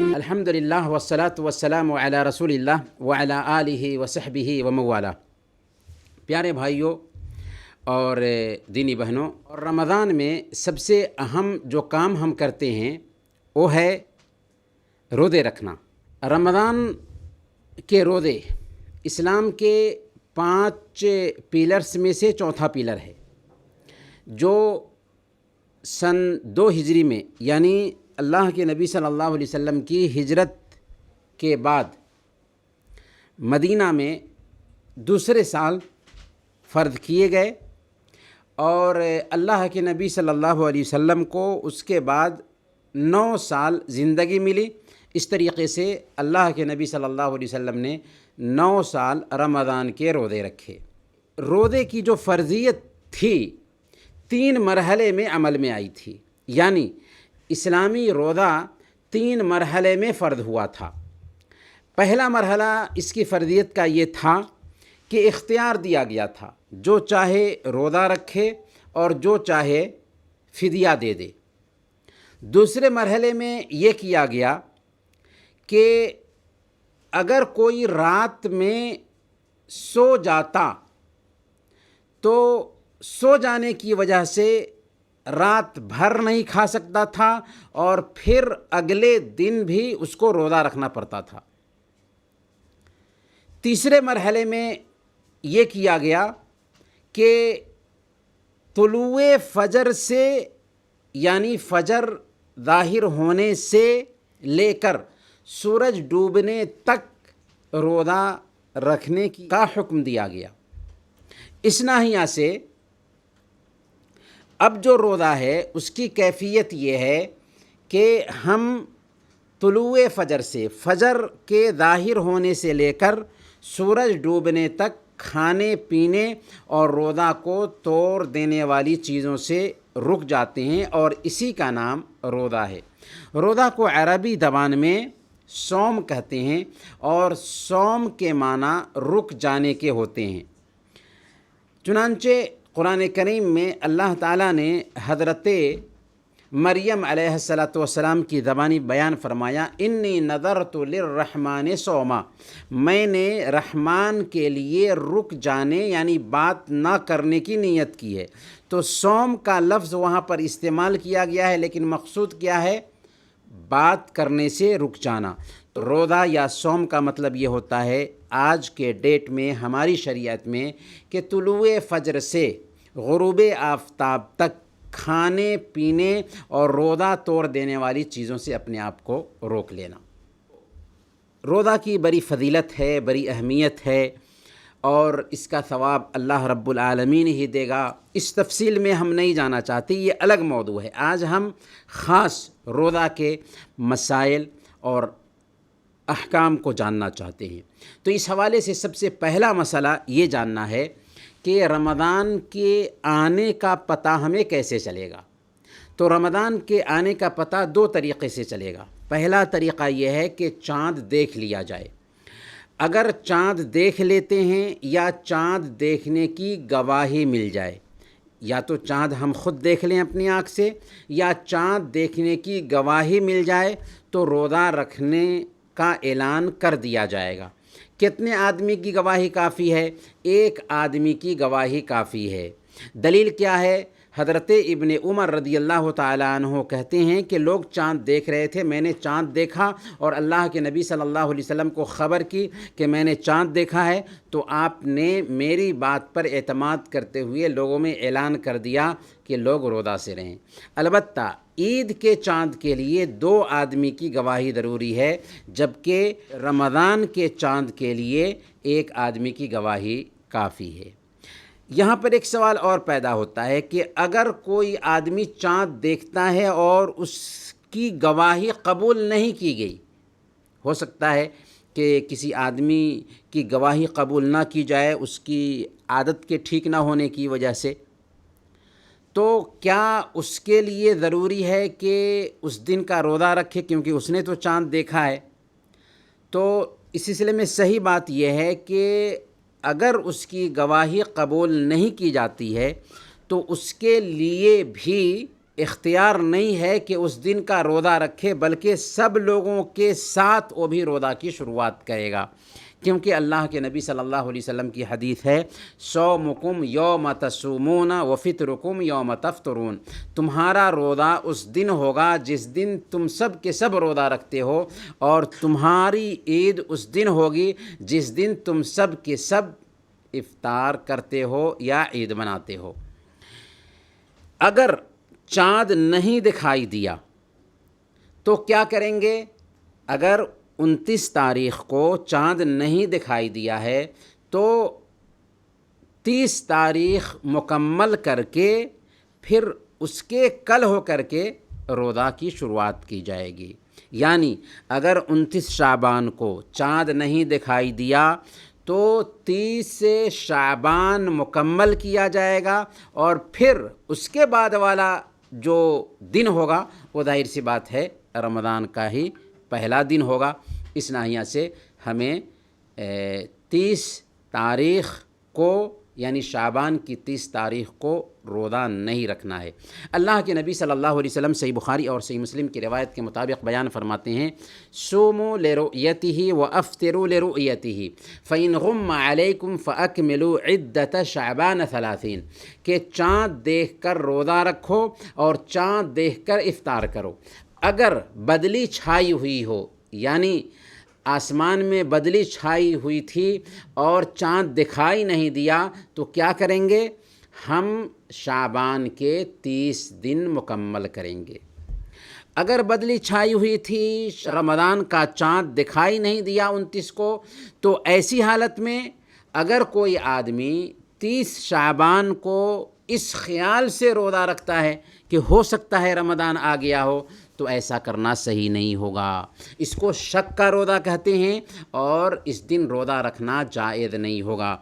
الحمدللہ والصلاة والسلام علی رسول اللہ وعلی آلہ وصحبہ وموالا۔ پیارے بھائیوں اور دینی بہنوں، رمضان میں سب سے اہم جو کام ہم کرتے ہیں وہ ہے روزے رکھنا۔ رمضان کے روزے اسلام کے 5 پیلرز میں سے چوتھا پیلر ہے، جو سن 2 ہجری میں یعنی اللہ کے نبی صلی اللہ علیہ وسلم کی ہجرت کے بعد مدینہ میں دوسرے سال فرض کیے گئے، اور اللہ کے نبی صلی اللہ علیہ وسلم کو اس کے بعد 9 سال زندگی ملی۔ اس طریقے سے اللہ کے نبی صلی اللہ علیہ وسلم نے 9 سال رمضان کے روزے رکھے۔ روزے کی جو فرضیت تھی 3 مرحلے میں عمل میں آئی تھی، یعنی اسلامی روزہ 3 مرحلے میں فرض ہوا تھا۔ پہلا مرحلہ اس کی فرضیت کا یہ تھا کہ اختیار دیا گیا تھا، جو چاہے روزہ رکھے اور جو چاہے فدیہ دے دے۔ دوسرے مرحلے میں یہ کیا گیا کہ اگر کوئی رات میں سو جاتا تو سو جانے کی وجہ سے رات بھر نہیں کھا سکتا تھا، اور پھر اگلے دن بھی اس کو روزہ رکھنا پڑتا تھا۔ تیسرے مرحلے میں یہ کیا گیا کہ طلوع فجر سے یعنی فجر ظاہر ہونے سے لے کر سورج ڈوبنے تک روزہ رکھنے کا حکم دیا گیا۔ اس ناحیہ سے اب جو روزہ ہے اس کی کیفیت یہ ہے کہ ہم طلوع فجر سے فجر کے ظاہر ہونے سے لے کر سورج ڈوبنے تک کھانے پینے اور روزہ کو توڑ دینے والی چیزوں سے رک جاتے ہیں، اور اسی کا نام روزہ ہے۔ روزہ کو عربی زبان میں صوم کہتے ہیں، اور صوم کے معنی رک جانے کے ہوتے ہیں۔ چنانچہ قرآن کریم میں اللہ تعالیٰ نے حضرت مریم علیہ السلام کی زبانی بیان فرمایا، انی نذرت للرحمن صوما، میں نے رحمان کے لیے رک جانے یعنی بات نہ کرنے کی نیت کی ہے۔ تو صوم کا لفظ وہاں پر استعمال کیا گیا ہے، لیکن مقصود کیا ہے؟ بات کرنے سے رک جانا۔ روزہ یا صوم کا مطلب یہ ہوتا ہے آج کے ڈیٹ میں ہماری شریعت میں کہ طلوع فجر سے غروب آفتاب تک کھانے پینے اور روزہ توڑ دینے والی چیزوں سے اپنے آپ کو روک لینا۔ روزہ کی بڑی فضیلت ہے، بڑی اہمیت ہے، اور اس کا ثواب اللہ رب العالمین ہی دے گا۔ اس تفصیل میں ہم نہیں جانا چاہتے، یہ الگ موضوع ہے۔ آج ہم خاص روزہ کے مسائل اور احکام کو جاننا چاہتے ہیں۔ تو اس حوالے سے سب سے پہلا مسئلہ یہ جاننا ہے کہ رمضان کے آنے کا پتہ ہمیں کیسے چلے گا؟ تو رمضان کے آنے کا پتہ 2 طریقے سے چلے گا۔ پہلا طریقہ یہ ہے کہ چاند دیکھ لیا جائے۔ اگر چاند دیکھ لیتے ہیں یا چاند دیکھنے کی گواہی مل جائے، یا تو چاند ہم خود دیکھ لیں اپنی آنکھ سے، یا چاند دیکھنے کی گواہی مل جائے، تو روزہ رکھنے کا اعلان کر دیا جائے گا۔ کتنے آدمی کی گواہی کافی ہے؟ 1 آدمی کی گواہی کافی ہے۔ دلیل کیا ہے؟ حضرت ابن عمر رضی اللہ تعالیٰ عنہ کہتے ہیں کہ لوگ چاند دیکھ رہے تھے، میں نے چاند دیکھا اور اللہ کے نبی صلی اللہ علیہ وسلم کو خبر کی کہ میں نے چاند دیکھا ہے، تو آپ نے میری بات پر اعتماد کرتے ہوئے لوگوں میں اعلان کر دیا کہ لوگ روزہ سے رہیں۔ البتہ عید کے چاند کے لیے 2 آدمی کی گواہی ضروری ہے، جبکہ رمضان کے چاند کے لیے 1 آدمی کی گواہی کافی ہے۔ یہاں پر ایک سوال اور پیدا ہوتا ہے کہ اگر کوئی آدمی چاند دیکھتا ہے اور اس کی گواہی قبول نہیں کی گئی، ہو سکتا ہے کہ کسی آدمی کی گواہی قبول نہ کی جائے اس کی عادت کے ٹھیک نہ ہونے کی وجہ سے، تو کیا اس کے لیے ضروری ہے کہ اس دن کا روزہ رکھے کیونکہ اس نے تو چاند دیکھا ہے؟ تو اس سلسلے میں صحیح بات یہ ہے کہ اگر اس کی گواہی قبول نہیں کی جاتی ہے تو اس کے لیے بھی اختیار نہیں ہے کہ اس دن کا روزہ رکھے، بلکہ سب لوگوں کے ساتھ وہ بھی روزہ کی شروعات کرے گا، کیونکہ اللہ کے نبی صلی اللہ علیہ وسلم کی حدیث ہے، صومکم یوم تصومون وفطرکم یوم تفطرون، تمہارا روزہ اس دن ہوگا جس دن تم سب کے سب روزہ رکھتے ہو، اور تمہاری عید اس دن ہوگی جس دن تم سب کے سب افطار کرتے ہو یا عید مناتے ہو۔ اگر چاند نہیں دکھائی دیا تو کیا کریں گے؟ اگر 29 تاریخ کو چاند نہیں دکھائی دیا ہے تو 30 تاریخ مکمل کر کے پھر اس کے کل ہو کر کے روزہ کی شروعات کی جائے گی۔ یعنی اگر 29 شعبان کو چاند نہیں دکھائی دیا تو 30 شعبان مکمل کیا جائے گا، اور پھر اس کے بعد والا جو دن ہوگا وہ ظاہر سی بات ہے رمضان کا ہی پہلا دن ہوگا۔ اس ناحیہ سے ہمیں 30 تاریخ کو یعنی شعبان کی 30 تاریخ کو روزہ نہیں رکھنا ہے۔ اللہ کے نبی صلی اللہ علیہ وسلم صحیح بخاری اور صحیح مسلم کی روایت کے مطابق بیان فرماتے ہیں، صوموا لرؤیتہ وافطروا لرؤیتہ فإن غم علیکم فأکملوا عدۃ شعبان 30، کہ چاند دیکھ کر روزہ رکھو اور چاند دیکھ کر افطار کرو۔ اگر بدلی چھائی ہوئی ہو، یعنی آسمان میں بدلی چھائی ہوئی تھی اور چاند دکھائی نہیں دیا، تو کیا کریں گے؟ ہم شعبان کے 30 دن مکمل کریں گے۔ اگر بدلی چھائی ہوئی تھی، رمضان کا چاند دکھائی نہیں دیا 29 کو، تو ایسی حالت میں اگر کوئی آدمی 30 شعبان کو اس خیال سے روزہ رکھتا ہے کہ ہو سکتا ہے رمضان آ گیا ہو، تو ایسا کرنا صحیح نہیں ہوگا۔ اس کو شک کا روزہ کہتے ہیں، اور اس دن روزہ رکھنا جائز نہیں ہوگا۔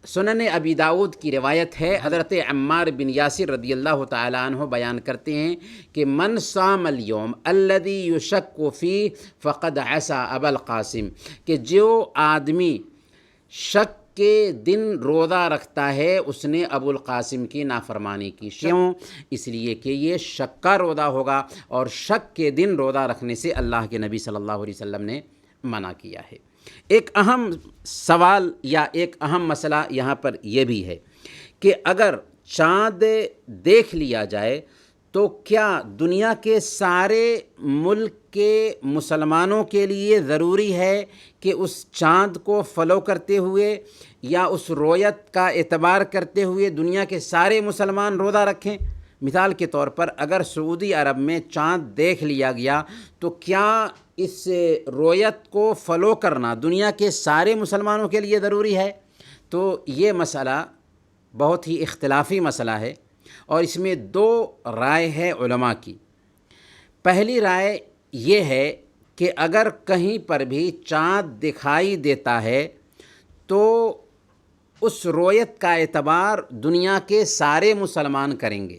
سنن ابی داؤد کی روایت ہے، حضرت عمار بن یاسر رضی اللہ تعالیٰ عنہ بیان کرتے ہیں کہ من صام اليوم الذي يشك فيه فقد عصى ابا القاسم، کہ جو آدمی شک کے دن روزہ رکھتا ہے اس نے ابو القاسم کی نافرمانی کی۔ کیوں؟ اس لیے کہ یہ شک کا روزہ ہوگا، اور شک کے دن روزہ رکھنے سے اللہ کے نبی صلی اللہ علیہ وسلم نے منع کیا ہے۔ ایک اہم سوال یا ایک اہم مسئلہ یہاں پر یہ بھی ہے کہ اگر چاند دیکھ لیا جائے تو کیا دنیا کے سارے ملک کے مسلمانوں کے لیے ضروری ہے کہ اس چاند کو فالو کرتے ہوئے یا اس رویت کا اعتبار کرتے ہوئے دنیا کے سارے مسلمان روزہ رکھیں؟ مثال کے طور پر اگر سعودی عرب میں چاند دیکھ لیا گیا تو کیا اس رویت کو فالو کرنا دنیا کے سارے مسلمانوں کے لیے ضروری ہے؟ تو یہ مسئلہ بہت ہی اختلافی مسئلہ ہے، اور اس میں 2 رائے ہے علماء کی۔ پہلی رائے یہ ہے کہ اگر کہیں پر بھی چاند دکھائی دیتا ہے تو اس رویت کا اعتبار دنیا کے سارے مسلمان کریں گے،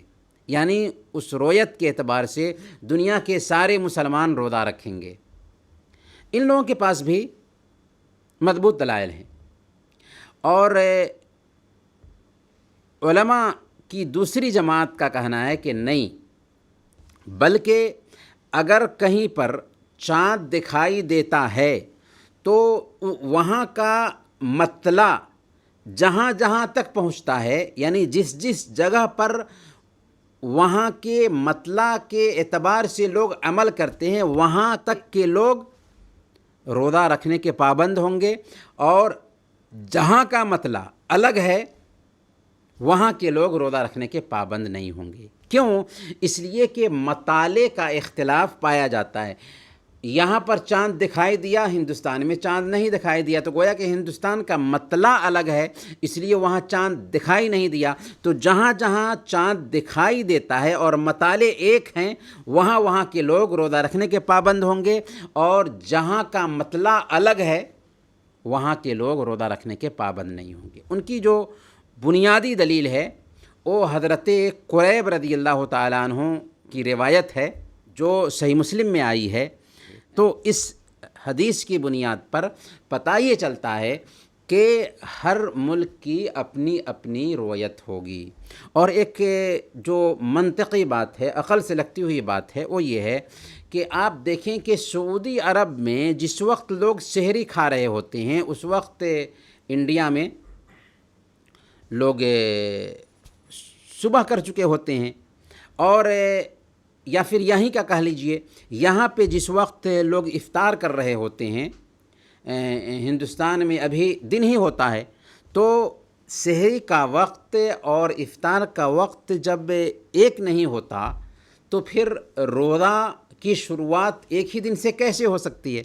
یعنی اس رویت کے اعتبار سے دنیا کے سارے مسلمان روزہ رکھیں گے۔ ان لوگوں کے پاس بھی مضبوط دلائل ہیں، اور علماء کی دوسری جماعت کا کہنا ہے کہ نہیں، بلکہ اگر کہیں پر چاند دکھائی دیتا ہے تو وہاں کا مطلع جہاں جہاں تک پہنچتا ہے، یعنی جس جس جگہ پر وہاں کے مطلع کے اعتبار سے لوگ عمل کرتے ہیں وہاں تک کے لوگ روزہ رکھنے کے پابند ہوں گے، اور جہاں کا مطلع الگ ہے وہاں کے لوگ روزہ رکھنے کے پابند نہیں ہوں گے۔ کیوں؟ اس لیے کہ مطالع کا اختلاف پایا جاتا ہے۔ یہاں پر چاند دکھائی دیا، ہندوستان میں چاند نہیں دکھائی دیا، تو گویا کہ ہندوستان کا مطلع الگ ہے، اس لیے وہاں چاند دکھائی نہیں دیا۔ تو جہاں جہاں چاند دکھائی دیتا ہے اور مطالع ایک ہیں وہاں وہاں کے لوگ روزہ رکھنے کے پابند ہوں گے، اور جہاں کا مطلع الگ ہے وہاں کے لوگ روزہ رکھنے کے پابند نہیں ہوں گے۔ ان کی جو بنیادی دلیل ہے وہ حضرت قریب رضی اللہ تعالیٰ عنہ کی روایت ہے جو صحیح مسلم میں آئی ہے۔ تو اس حدیث کی بنیاد پر پتہ یہ چلتا ہے کہ ہر ملک کی اپنی اپنی رویت ہوگی، اور ایک جو منطقی بات ہے، عقل سے لگتی ہوئی بات ہے، وہ یہ ہے کہ آپ دیکھیں کہ سعودی عرب میں جس وقت لوگ سحری کھا رہے ہوتے ہیں، اس وقت انڈیا میں لوگ صبح کر چکے ہوتے ہیں، اور یا پھر یہیں کا کہہ لیجئے، یہاں پہ جس وقت لوگ افطار کر رہے ہوتے ہیں، ہندوستان میں ابھی دن ہی ہوتا ہے، تو سحری کا وقت اور افطار کا وقت جب ایک نہیں ہوتا تو پھر روزہ کی شروعات ایک ہی دن سے کیسے ہو سکتی ہے؟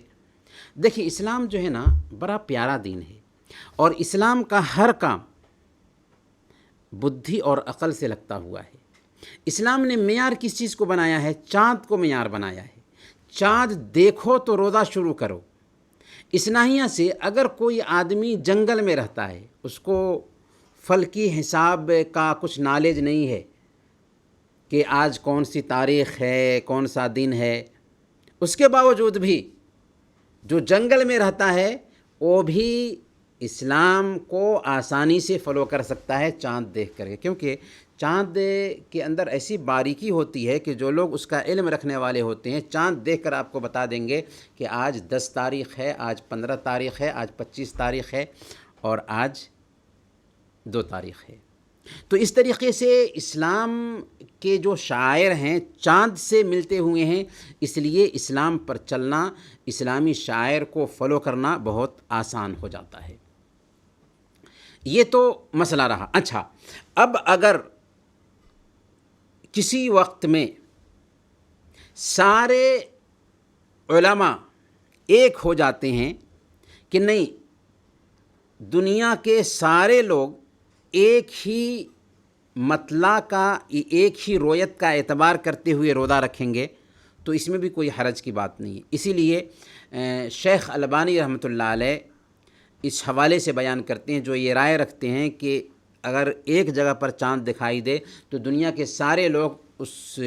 دیکھیں، اسلام جو ہے نا بڑا پیارا دین ہے، اور اسلام کا ہر کام بدھی اور عقل سے لگتا ہوا ہے۔ اسلام نے معیار کس چیز کو بنایا ہے؟ چاند کو معیار بنایا ہے۔ چاند دیکھو تو روزہ شروع کرو۔ اسناحیہ سے اگر کوئی آدمی جنگل میں رہتا ہے، اس کو فلکی حساب کا کچھ نالج نہیں ہے کہ آج کون سی تاریخ ہے، کون سا دن ہے، اس کے باوجود بھی جو جنگل میں رہتا ہے وہ بھی اسلام کو آسانی سے فالو کر سکتا ہے چاند دیکھ کر کے، کیونکہ چاند کے اندر ایسی باریکی ہوتی ہے کہ جو لوگ اس کا علم رکھنے والے ہوتے ہیں چاند دیکھ کر آپ کو بتا دیں گے کہ آج 10 تاریخ ہے، آج 15 تاریخ ہے، آج 25 تاریخ ہے، اور آج 2 تاریخ ہے۔ تو اس طریقے سے اسلام کے جو شاعر ہیں چاند سے ملتے ہوئے ہیں، اس لیے اسلام پر چلنا، اسلامی شاعر کو فالو کرنا بہت آسان ہو جاتا ہے۔ یہ تو مسئلہ رہا۔ اچھا، اب اگر کسی وقت میں سارے علماء ایک ہو جاتے ہیں کہ نہیں، دنیا کے سارے لوگ ایک ہی مطلع کا، ایک ہی رویت کا اعتبار کرتے ہوئے روزہ رکھیں گے، تو اس میں بھی کوئی حرج کی بات نہیں ہے۔ اسی لیے شیخ البانی رحمۃ اللہ علیہ اس حوالے سے بیان کرتے ہیں، جو یہ رائے رکھتے ہیں کہ اگر ایک جگہ پر چاند دکھائی دے تو دنیا کے سارے لوگ اس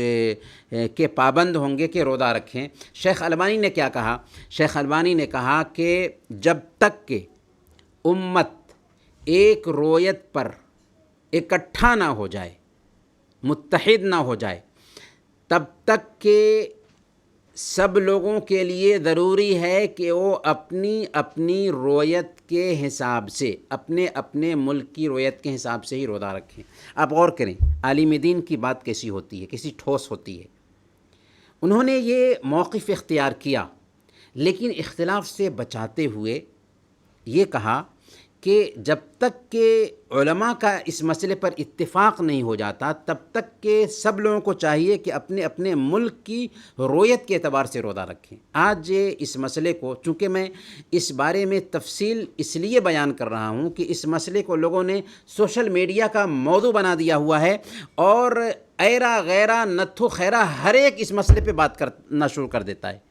کے پابند ہوں گے کہ روزہ رکھیں۔ شیخ البانی نے کیا کہا؟ شیخ البانی نے کہا کہ جب تک کہ امت ایک رویت پر اکٹھا نہ ہو جائے، متحد نہ ہو جائے، تب تک کہ سب لوگوں کے لیے ضروری ہے کہ وہ اپنی اپنی رویت کے حساب سے، اپنے اپنے ملک کی رویت کے حساب سے ہی روزہ رکھیں۔ آپ غور کریں، عالم دین کی بات کیسی ہوتی ہے، کیسی ٹھوس ہوتی ہے۔ انہوں نے یہ موقف اختیار کیا، لیکن اختلاف سے بچاتے ہوئے یہ کہا کہ جب تک کہ علماء کا اس مسئلے پر اتفاق نہیں ہو جاتا، تب تک کہ سب لوگوں کو چاہیے کہ اپنے اپنے ملک کی رویت کے اعتبار سے روزہ رکھیں۔ آج اس مسئلے کو، چونکہ میں اس بارے میں تفصیل اس لیے بیان کر رہا ہوں کہ اس مسئلے کو لوگوں نے سوشل میڈیا کا موضوع بنا دیا ہوا ہے، اور ایرا غیرہ نتھو خیرہ ہر ایک اس مسئلے پہ بات کرنا شروع کر دیتا ہے۔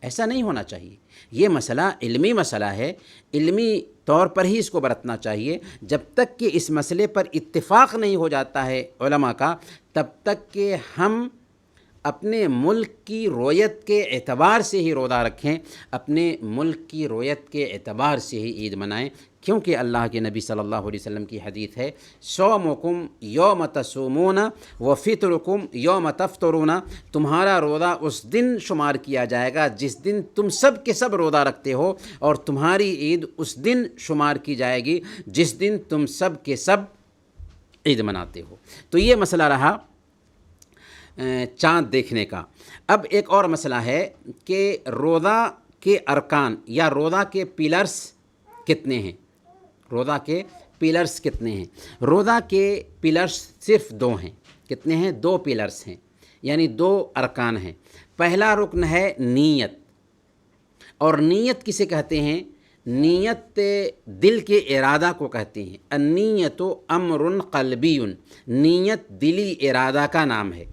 ایسا نہیں ہونا چاہیے۔ یہ مسئلہ علمی مسئلہ ہے، علمی طور پر ہی اس کو برتنا چاہیے۔ جب تک کہ اس مسئلے پر اتفاق نہیں ہو جاتا ہے علماء کا، تب تک کہ ہم اپنے ملک کی رویت کے اعتبار سے ہی روزہ رکھیں، اپنے ملک کی رویت کے اعتبار سے ہی عید منائیں، کیونکہ اللہ کے نبی صلی اللہ علیہ وسلم کی حدیث ہے، صومکم یوم تصومون وفطرکم یوم تفطرون، تمہارا روزہ اس دن شمار کیا جائے گا جس دن تم سب کے سب روزہ رکھتے ہو، اور تمہاری عید اس دن شمار کی جائے گی جس دن تم سب کے سب عید مناتے ہو۔ تو یہ مسئلہ رہا چاند دیکھنے کا۔ اب ایک اور مسئلہ ہے کہ روزہ کے ارکان یا روزہ کے پیلرز کتنے ہیں؟ روزہ کے پیلرز کتنے ہیں؟ روزہ کے پیلرز صرف 2 ہیں۔ کتنے ہیں؟ 2 پیلرز ہیں، یعنی 2 ارکان ہیں۔ پہلا رکن ہے نیت، اور نیت کسے کہتے ہیں؟ نیت دل کے ارادہ کو کہتے ہیں۔ النیت امر قلبی، نیت دلی ارادہ کا نام ہے،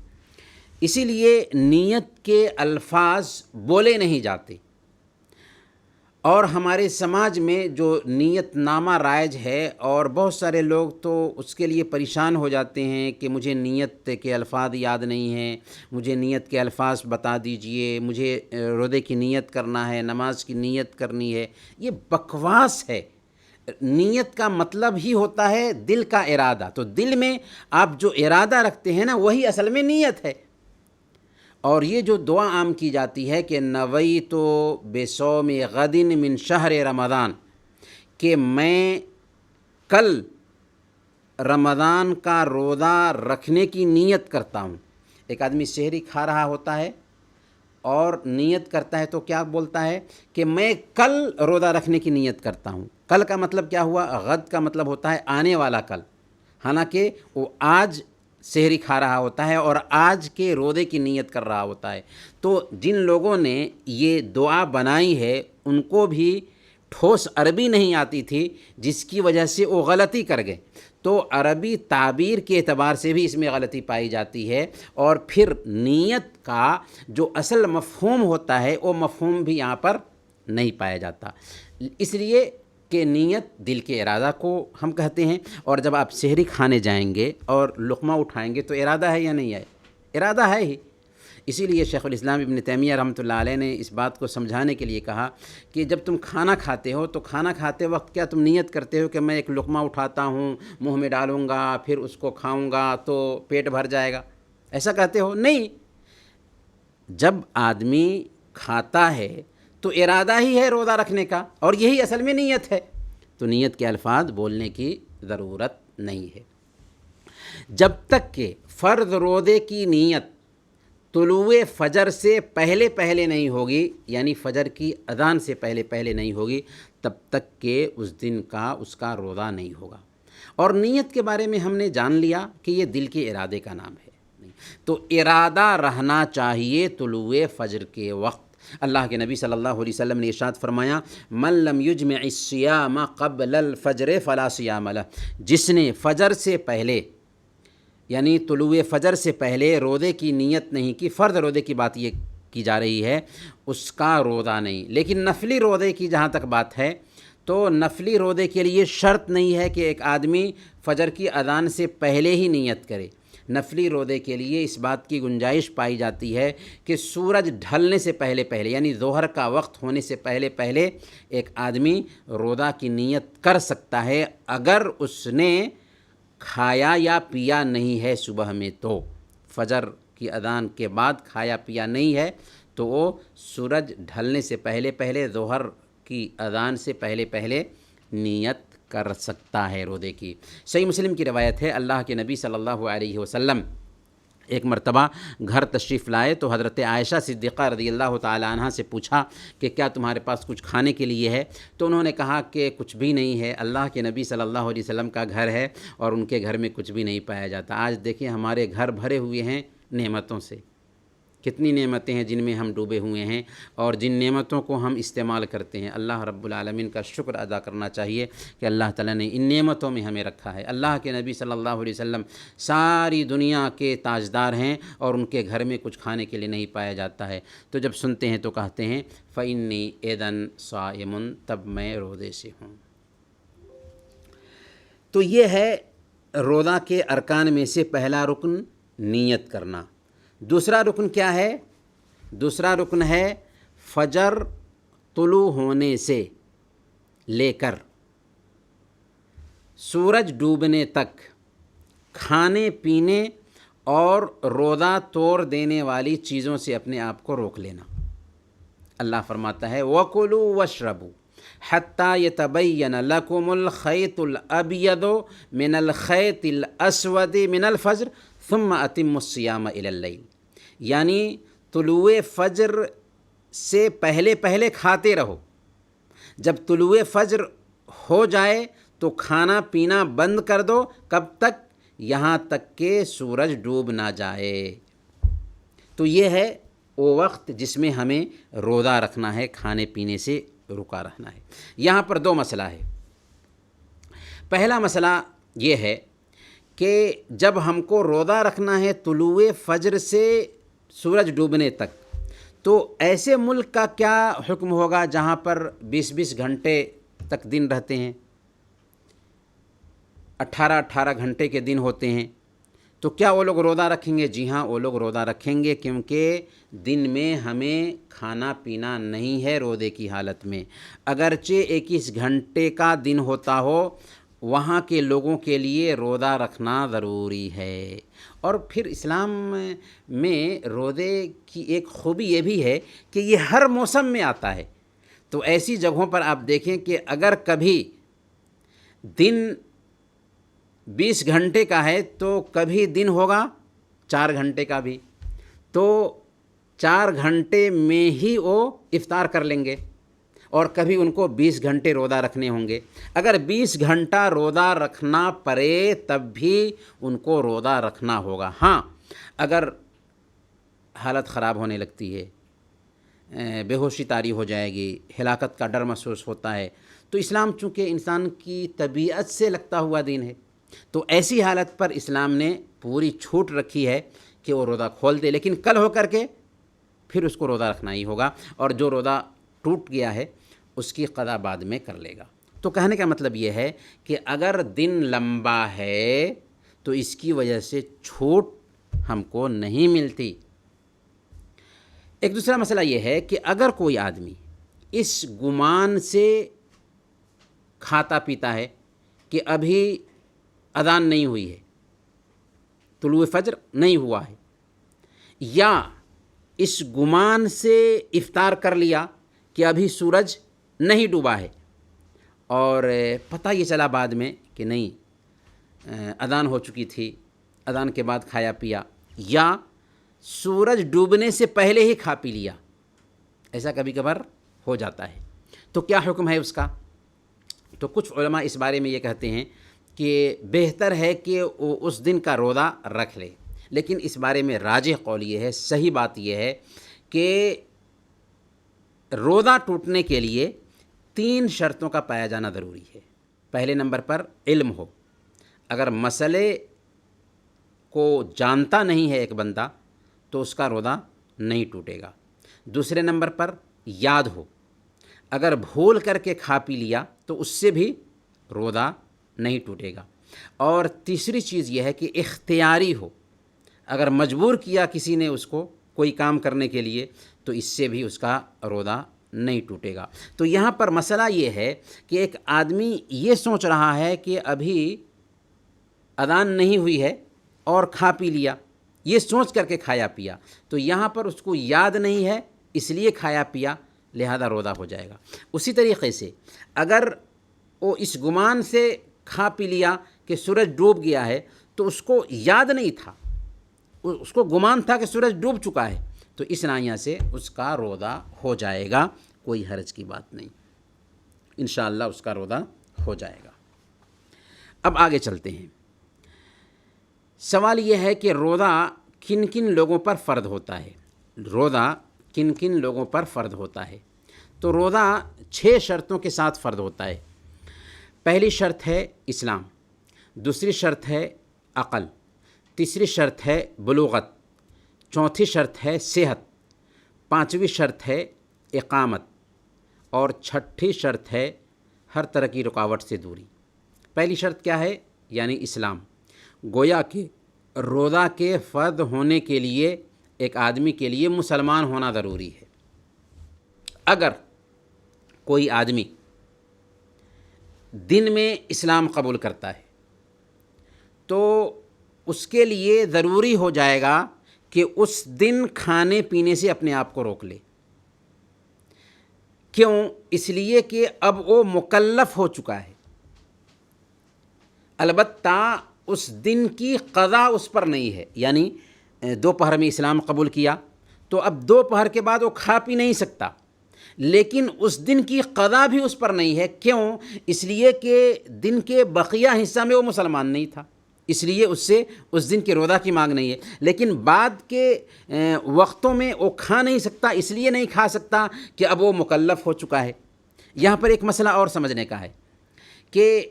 اسی لیے نیت کے الفاظ بولے نہیں جاتے۔ اور ہمارے سماج میں جو نیت نامہ رائج ہے، اور بہت سارے لوگ تو اس کے لیے پریشان ہو جاتے ہیں کہ مجھے نیت کے الفاظ یاد نہیں ہیں، مجھے نیت کے الفاظ بتا دیجئے، مجھے روزے کی نیت کرنا ہے، نماز کی نیت کرنی ہے۔ یہ بکواس ہے۔ نیت کا مطلب ہی ہوتا ہے دل کا ارادہ، تو دل میں آپ جو ارادہ رکھتے ہیں نا وہی اصل میں نیت ہے۔ اور یہ جو دعا عام کی جاتی ہے کہ نویت بصوم غد من شہر رمضان، کہ میں کل رمضان کا روزہ رکھنے کی نیت کرتا ہوں۔ ایک آدمی سحری کھا رہا ہوتا ہے اور نیت کرتا ہے تو کیا بولتا ہے کہ میں کل روزہ رکھنے کی نیت کرتا ہوں۔ کل کا مطلب کیا ہوا؟ غد کا مطلب ہوتا ہے آنے والا کل، حالانکہ وہ آج سحری کھا رہا ہوتا ہے اور آج کے روزے کی نیت کر رہا ہوتا ہے۔ تو جن لوگوں نے یہ دعا بنائی ہے ان کو بھی ٹھوس عربی نہیں آتی تھی، جس کی وجہ سے وہ غلطی کر گئے۔ تو عربی تعبیر کے اعتبار سے بھی اس میں غلطی پائی جاتی ہے، اور پھر نیت کا جو اصل مفہوم ہوتا ہے وہ مفہوم بھی یہاں پر نہیں پایا جاتا، اس لیے کہ نیت دل کے ارادہ کو ہم کہتے ہیں۔ اور جب آپ سحری کھانے جائیں گے اور لقمہ اٹھائیں گے تو ارادہ ہے یا نہیں ہے؟ ارادہ ہے ہی۔ اسی لیے شیخ الاسلام ابن تیمیہ رحمۃ اللہ علیہ نے اس بات کو سمجھانے کے لیے کہا کہ جب تم کھانا کھاتے ہو تو کھانا کھاتے وقت کیا تم نیت کرتے ہو کہ میں ایک لقمہ اٹھاتا ہوں، منہ میں ڈالوں گا، پھر اس کو کھاؤں گا تو پیٹ بھر جائے گا، ایسا کہتے ہو؟ نہیں، جب آدمی کھاتا ہے تو ارادہ ہی ہے روزہ رکھنے کا، اور یہی اصل میں نیت ہے، تو نیت کے الفاظ بولنے کی ضرورت نہیں ہے۔ جب تک کہ فرض روزے کی نیت طلوع فجر سے پہلے پہلے نہیں ہوگی، یعنی فجر کی اذان سے پہلے پہلے نہیں ہوگی، تب تک کہ اس دن کا اس کا روزہ نہیں ہوگا۔ اور نیت کے بارے میں ہم نے جان لیا کہ یہ دل کے ارادے کا نام ہے، تو ارادہ رہنا چاہیے طلوع فجر کے وقت۔ اللہ کے نبی صلی اللہ علیہ وسلم نے ارشاد فرمایا من لم یجمع الصیام قبل الفجر فلا صیام لہ، جس نے فجر سے پہلے یعنی طلوع فجر سے پہلے روزے کی نیت نہیں کی، فرض روزے کی بات یہ کی جا رہی ہے، اس کا روزہ نہیں۔ لیکن نفلی روزے کی جہاں تک بات ہے تو نفلی روزے کے لیے شرط نہیں ہے کہ ایک آدمی فجر کی اذان سے پہلے ہی نیت کرے۔ نفلی روزے کے لیے اس بات کی گنجائش پائی جاتی ہے کہ سورج ڈھلنے سے پہلے پہلے یعنی ظہر کا وقت ہونے سے پہلے پہلے ایک آدمی روزہ کی نیت کر سکتا ہے، اگر اس نے کھایا یا پیا نہیں ہے صبح میں، تو فجر کی اذان کے بعد کھایا پیا نہیں ہے تو وہ سورج ڈھلنے سے پہلے پہلے ظہر کی اذان سے پہلے پہلے نیت کر سکتا ہے روزے کی۔ صحیح مسلم کی روایت ہے، اللہ کے نبی صلی اللہ علیہ وسلم ایک مرتبہ گھر تشریف لائے تو حضرت عائشہ صدیقہ رضی اللہ تعالی عنہ سے پوچھا کہ کیا تمہارے پاس کچھ کھانے کے لیے ہے؟ تو انہوں نے کہا کہ کچھ بھی نہیں ہے، اللہ کے نبی صلی اللہ علیہ وسلم کا گھر ہے اور ان کے گھر میں کچھ بھی نہیں پایا جاتا۔ آج دیکھیں ہمارے گھر بھرے ہوئے ہیں نعمتوں سے، کتنی نعمتیں ہیں جن میں ہم ڈوبے ہوئے ہیں، اور جن نعمتوں کو ہم استعمال کرتے ہیں، اللہ رب العالمین کا شکر ادا کرنا چاہیے کہ اللہ تعالیٰ نے ان نعمتوں میں ہمیں رکھا ہے۔ اللہ کے نبی صلی اللہ علیہ وسلم ساری دنیا کے تاجدار ہیں اور ان کے گھر میں کچھ کھانے کے لیے نہیں پایا جاتا ہے، تو جب سنتے ہیں تو کہتے ہیں فَإِنِّي إِذًا صَائِمٌ، تب میں روزے سے ہوں۔ تو یہ ہے روزہ کے ارکان میں سے پہلا رکن، نیت کرنا۔ دوسرا رکن کیا ہے؟ دوسرا رکن ہے فجر طلوع ہونے سے لے کر سورج ڈوبنے تک کھانے پینے اور روزہ توڑ دینے والی چیزوں سے اپنے آپ کو روک لینا۔ اللہ فرماتا ہے وَكُلُوا وَاشْرَبُوا حَتَّى يَتَبَيَّنَ لَكُمُ الْخَيْطُ الْأَبْيَضُ مِنَ الْخَيْطِ الْأَسْوَدِ مِنَ الْفَجْرِ ثُمَّ أَتِمُّوا الصِّيَامَ إِلَى اللَّيْلِ، یعنی طلوع فجر سے پہلے پہلے کھاتے رہو، جب طلوع فجر ہو جائے تو کھانا پینا بند کر دو، کب تک؟ یہاں تک کہ سورج ڈوب نہ جائے۔ تو یہ ہے وہ وقت جس میں ہمیں روزہ رکھنا ہے، کھانے پینے سے رکا رہنا ہے۔ یہاں پر دو مسئلہ ہے۔ پہلا مسئلہ یہ ہے کہ جب ہم کو روزہ رکھنا ہے طلوع فجر سے سورج ڈوبنے تک، تو ایسے ملک کا کیا حکم ہوگا جہاں پر 20 گھنٹے تک دن رہتے ہیں، 18 گھنٹے کے دن ہوتے ہیں، تو کیا وہ لوگ روزہ رکھیں گے؟ جی ہاں، وہ لوگ روزہ رکھیں گے، کیونکہ دن میں ہمیں کھانا پینا نہیں ہے روزے کی حالت میں۔ اگرچہ 21 گھنٹے کا دن ہوتا ہو، وہاں کے لوگوں کے لیے روزہ رکھنا ضروری ہے۔ اور پھر اسلام میں روزے کی ایک خوبی یہ بھی ہے کہ یہ ہر موسم میں آتا ہے۔ تو ایسی جگہوں پر آپ دیکھیں کہ اگر کبھی دن 20 گھنٹے کا ہے تو کبھی دن ہوگا 4 گھنٹے کا بھی، تو 4 گھنٹے میں ہی وہ افطار کر لیں گے، اور کبھی ان کو 20 گھنٹے روزہ رکھنے ہوں گے۔ اگر 20 گھنٹہ روزہ رکھنا پڑے تب بھی ان کو روزہ رکھنا ہوگا۔ ہاں، اگر حالت خراب ہونے لگتی ہے، بے ہوشی طاری ہو جائے گی، ہلاکت کا ڈر محسوس ہوتا ہے، تو اسلام چونکہ انسان کی طبیعت سے لگتا ہوا دین ہے، تو ایسی حالت پر اسلام نے پوری چھوٹ رکھی ہے کہ وہ روزہ کھول دے، لیکن کل ہو کر کے پھر اس کو روزہ رکھنا ہی ہوگا، اور جو روزہ ٹوٹ گیا ہے اس کی قضا بعد میں کر لے گا۔ تو کہنے کا مطلب یہ ہے کہ اگر دن لمبا ہے تو اس کی وجہ سے چھوٹ ہم کو نہیں ملتی۔ ایک دوسرا مسئلہ یہ ہے کہ اگر کوئی آدمی اس گمان سے کھاتا پیتا ہے کہ ابھی اذان نہیں ہوئی ہے، طلوع فجر نہیں ہوا ہے، یا اس گمان سے افطار کر لیا کہ ابھی سورج نہیں ڈوبا ہے، اور پتہ یہ چلا بعد میں کہ نہیں اذان ہو چکی تھی، اذان کے بعد کھایا پیا، یا سورج ڈوبنے سے پہلے ہی کھا پی لیا، ایسا کبھی کبھار ہو جاتا ہے، تو کیا حکم ہے اس کا؟ تو کچھ علماء اس بارے میں یہ کہتے ہیں کہ بہتر ہے کہ وہ اس دن کا روزہ رکھ لے، لیکن اس بارے میں راجح قول یہ ہے، صحیح بات یہ ہے کہ روزہ ٹوٹنے کے لیے 3 شرطوں کا پایا جانا ضروری ہے۔ پہلے نمبر پر علم ہو، اگر مسئلے کو جانتا نہیں ہے ایک بندہ تو اس کا روزہ نہیں ٹوٹے گا۔ دوسرے نمبر پر یاد ہو، اگر بھول کر کے کھا پی لیا تو اس سے بھی روزہ نہیں ٹوٹے گا۔ اور تیسری چیز یہ ہے کہ اختیاری ہو، اگر مجبور کیا کسی نے اس کو کوئی کام کرنے کے لیے تو اس سے بھی اس کا روزہ نہیں ٹوٹے گا۔ تو یہاں پر مسئلہ یہ ہے کہ ایک آدمی یہ سوچ رہا ہے کہ ابھی اذان نہیں ہوئی ہے اور کھا پی لیا، یہ سوچ کر کے کھایا پیا، تو یہاں پر اس کو یاد نہیں ہے اس لیے کھایا پیا، لہذا روزہ ہو جائے گا۔ اسی طریقے سے اگر وہ اس گمان سے کھا پی لیا کہ سورج ڈوب گیا ہے تو اس کو یاد نہیں تھا، اس کو گمان تھا کہ سورج ڈوب چکا ہے، تو اس ناحیہ سے اس کا روزہ ہو جائے گا، کوئی حرج کی بات نہیں، انشاءاللہ اس کا روزہ ہو جائے گا۔ اب آگے چلتے ہیں۔ سوال یہ ہے کہ روزہ کن کن لوگوں پر فرض ہوتا ہے؟ روزہ کن کن لوگوں پر فرض ہوتا ہے؟ تو روزہ 6 شرطوں کے ساتھ فرض ہوتا ہے۔ پہلی شرط ہے اسلام، دوسری شرط ہے عقل، تیسری شرط ہے بلوغت، چوتھی شرط ہے صحت، پانچویں شرط ہے اقامت، اور چھٹی شرط ہے ہر طرح کی رکاوٹ سے دوری۔ پہلی شرط کیا ہے؟ یعنی اسلام۔ گویا کہ روزہ کے فرض ہونے کے لیے ایک آدمی کے لیے مسلمان ہونا ضروری ہے۔ اگر کوئی آدمی دن میں اسلام قبول کرتا ہے تو اس کے لیے ضروری ہو جائے گا کہ اس دن کھانے پینے سے اپنے آپ کو روک لے۔ کیوں؟ اس لیے کہ اب وہ مکلف ہو چکا ہے، البتہ اس دن کی قضا اس پر نہیں ہے، یعنی دوپہر میں اسلام قبول کیا تو اب دوپہر کے بعد وہ کھا پی نہیں سکتا، لیکن اس دن کی قضا بھی اس پر نہیں ہے۔ کیوں؟ اس لیے کہ دن کے بقیہ حصہ میں وہ مسلمان نہیں تھا، اس لیے اس سے اس دن کے روزہ کی مانگ نہیں ہے، لیکن بعد کے وقتوں میں وہ کھا نہیں سکتا، اس لیے نہیں کھا سکتا کہ اب وہ مکلف ہو چکا ہے۔ یہاں پر ایک مسئلہ اور سمجھنے کا ہے کہ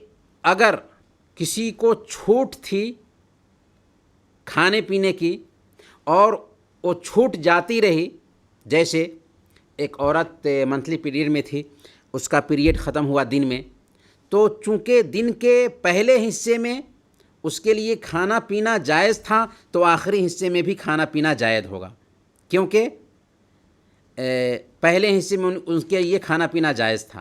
اگر کسی کو چھوٹ تھی کھانے پینے کی اور وہ چھوٹ جاتی رہی، جیسے ایک عورت منتھلی پیریڈ میں تھی، اس کا پیریڈ ختم ہوا دن میں، تو چونکہ دن کے پہلے حصے میں اس کے لیے کھانا پینا جائز تھا تو آخری حصے میں بھی کھانا پینا جائز ہوگا، کیونکہ پہلے حصے میں ان کے لیے کھانا پینا جائز تھا،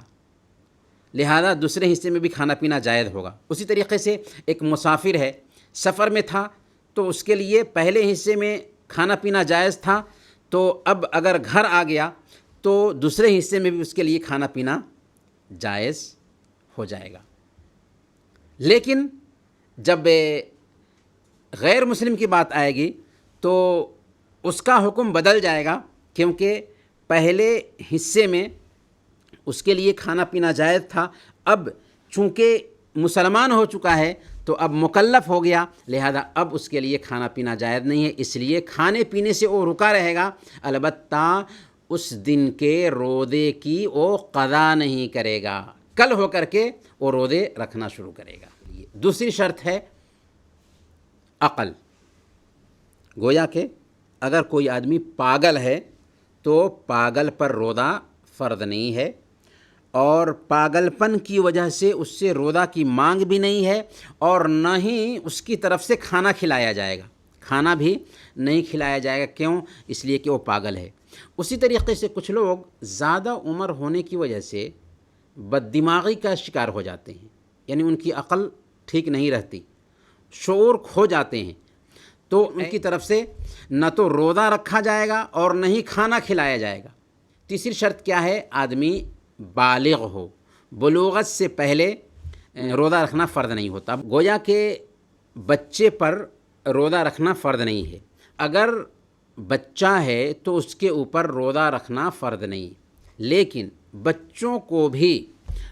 لہذا دوسرے حصے میں بھی کھانا پینا جائز ہوگا۔ اسی طریقے سے ایک مسافر ہے، سفر میں تھا تو اس کے لیے پہلے حصے میں کھانا پینا جائز تھا، تو اب اگر گھر آ گیا تو دوسرے حصے میں بھی اس کے لیے کھانا پینا جائز ہو جائے گا۔ لیکن جب غیر مسلم کی بات آئے گی تو اس کا حکم بدل جائے گا، کیونکہ پہلے حصے میں اس کے لیے کھانا پینا جائز تھا، اب چونکہ مسلمان ہو چکا ہے تو اب مکلف ہو گیا، لہذا اب اس کے لیے کھانا پینا جائز نہیں ہے، اس لیے کھانے پینے سے وہ رکا رہے گا، البتہ اس دن کے روزے کی وہ قضا نہیں کرے گا، کل ہو کر کے وہ روزے رکھنا شروع کرے گا۔ دوسری شرط ہے عقل، گویا کہ اگر کوئی آدمی پاگل ہے تو پاگل پر روزہ فرض نہیں ہے، اور پاگل پن کی وجہ سے اس سے روزہ کی مانگ بھی نہیں ہے، اور نہ ہی اس کی طرف سے کھانا کھلایا جائے گا، کھانا بھی نہیں کھلایا جائے گا، کیوں؟ اس لیے کہ وہ پاگل ہے۔ اسی طریقے سے کچھ لوگ زیادہ عمر ہونے کی وجہ سے بد دماغی کا شکار ہو جاتے ہیں، یعنی ان کی عقل ٹھیک نہیں رہتی، شعور کھو جاتے ہیں، تو ان کی طرف سے نہ تو روزہ رکھا جائے گا اور نہ ہی کھانا کھلایا جائے گا۔ تیسری شرط کیا ہے؟ آدمی بالغ ہو، بلوغت سے پہلے روزہ رکھنا فرض نہیں ہوتا، گویا کہ بچے پر روزہ رکھنا فرض نہیں ہے۔ اگر بچہ ہے تو اس کے اوپر روزہ رکھنا فرض نہیں، لیکن بچوں کو بھی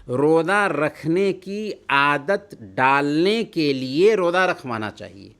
روزہ رکھنے کی عادت ڈالنے کے لیے روزہ رکھوانا چاہیے،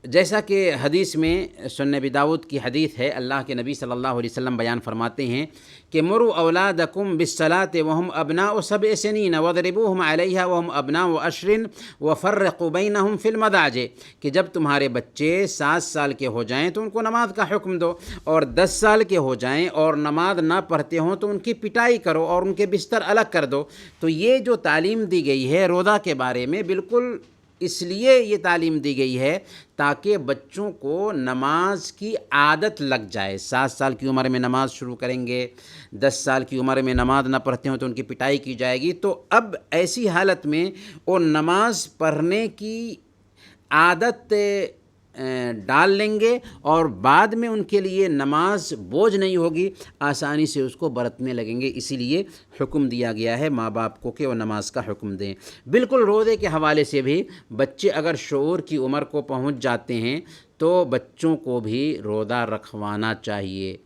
جیسا کہ حدیث میں سنن ابی داؤد کی حدیث ہے، اللہ کے نبی صلی اللہ علیہ وسلم بیان فرماتے ہیں کہ مروا اولادکم بالصلاۃ وهم ابناء 7 سنین واضربوهم علیہا وهم ابناء 10 وفرقوا بینہم فی المضاجع، کہ جب تمہارے بچے 7 سال کے ہو جائیں تو ان کو نماز کا حکم دو، اور 10 سال کے ہو جائیں اور نماز نہ پڑھتے ہوں تو ان کی پٹائی کرو اور ان کے بستر الگ کر دو۔ تو یہ جو تعلیم دی گئی ہے روزہ کے بارے میں، بالکل اس لیے یہ تعلیم دی گئی ہے تاکہ بچوں کو نماز کی عادت لگ جائے۔ 7 سال کی عمر میں نماز شروع کریں گے، 10 سال کی عمر میں نماز نہ پڑھتے ہوں تو ان کی پٹائی کی جائے گی، تو اب ایسی حالت میں وہ نماز پڑھنے کی عادت ڈال لیں گے، اور بعد میں ان کے لیے نماز بوجھ نہیں ہوگی، آسانی سے اس کو برتنے لگیں گے۔ اسی لیے حکم دیا گیا ہے ماں باپ کو کہ وہ نماز کا حکم دیں۔ بالکل روزے کے حوالے سے بھی بچے اگر شعور کی عمر کو پہنچ جاتے ہیں تو بچوں کو بھی روزہ رکھوانا چاہیے۔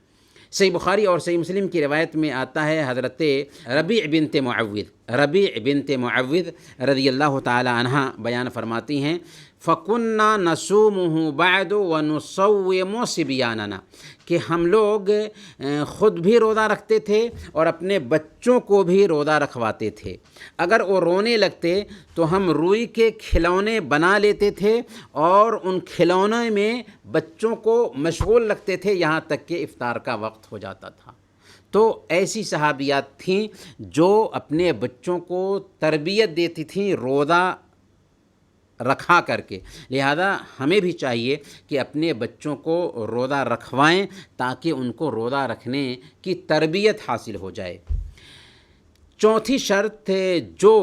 صحیح بخاری اور صحیح مسلم کی روایت میں آتا ہے، حضرت ربیع بنت معوذ رضی اللہ تعالی عنہ بیان فرماتی ہیں، فَكُنَّا نَصُومُهُ بَعْدُ وَنُصَوِّمُ صِبْيَانَنَا، کہ ہم لوگ خود بھی روزہ رکھتے تھے اور اپنے بچوں کو بھی روزہ رکھواتے تھے، اگر وہ رونے لگتے تو ہم روئی کے کھلونے بنا لیتے تھے اور ان کھلونے میں بچوں کو مشغول رکھتے تھے یہاں تک کہ افطار کا وقت ہو جاتا تھا۔ تو ایسی صحابیات تھیں جو اپنے بچوں کو تربیت دیتی تھیں روزہ رکھا کر کے، لہذا ہمیں بھی چاہیے کہ اپنے بچوں کو روزہ رکھوائیں تاکہ ان کو روزہ رکھنے کی تربیت حاصل ہو جائے۔ چوتھی شرط جو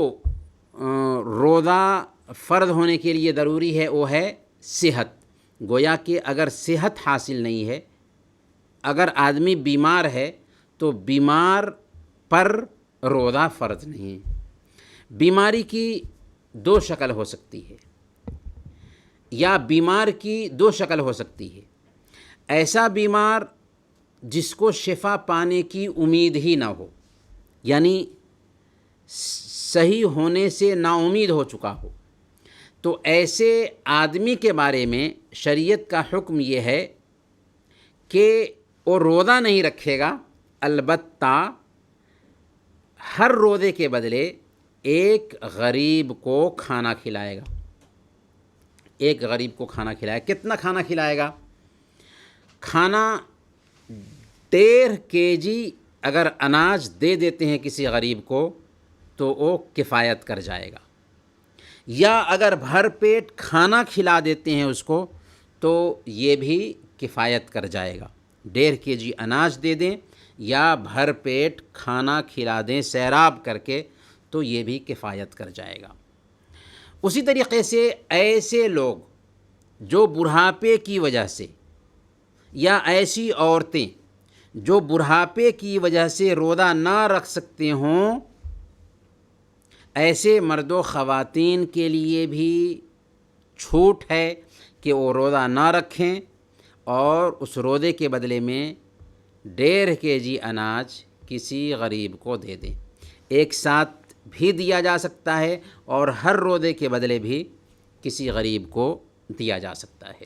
روزہ فرض ہونے کے لیے ضروری ہے وہ ہے صحت، گویا کہ اگر صحت حاصل نہیں ہے، اگر آدمی بیمار ہے تو بیمار پر روزہ فرض نہیں۔ بیماری کی 2 شکل ہو سکتی ہے، یا بیمار کی 2 شکل ہو سکتی ہے، ایسا بیمار جس کو شفا پانے کی امید ہی نہ ہو، یعنی صحیح ہونے سے نا امید ہو چکا ہو، تو ایسے آدمی کے بارے میں شریعت کا حکم یہ ہے کہ وہ روزہ نہیں رکھے گا، البتہ ہر روزے کے بدلے ایک غریب کو کھانا کھلائے گا، ایک غریب کو کھانا کھلائے گا۔ کتنا کھانا کھلائے گا؟ کھانا 1.5 kg اگر اناج دے دیتے ہیں کسی غریب کو تو وہ کفایت کر جائے گا، یا اگر بھر پیٹ کھانا کھلا دیتے ہیں اس کو تو یہ بھی کفایت کر جائے گا۔ 1.5 kg اناج دے دیں یا بھر پیٹ کھانا کھلا دیں سیراب کر کے تو یہ بھی کفایت کر جائے گا۔ اسی طریقے سے ایسے لوگ جو بڑھاپے کی وجہ سے یا ایسی عورتیں جو بڑھاپے کی وجہ سے روزہ نہ رکھ سکتے ہوں، ایسے مرد و خواتین کے لیے بھی چھوٹ ہے کہ وہ روزہ نہ رکھیں اور اس روزے کے بدلے میں 1.5 kg اناج کسی غریب کو دے دیں۔ ایک ساتھ بھی دیا جا سکتا ہے اور ہر روزے کے بدلے بھی کسی غریب کو دیا جا سکتا ہے۔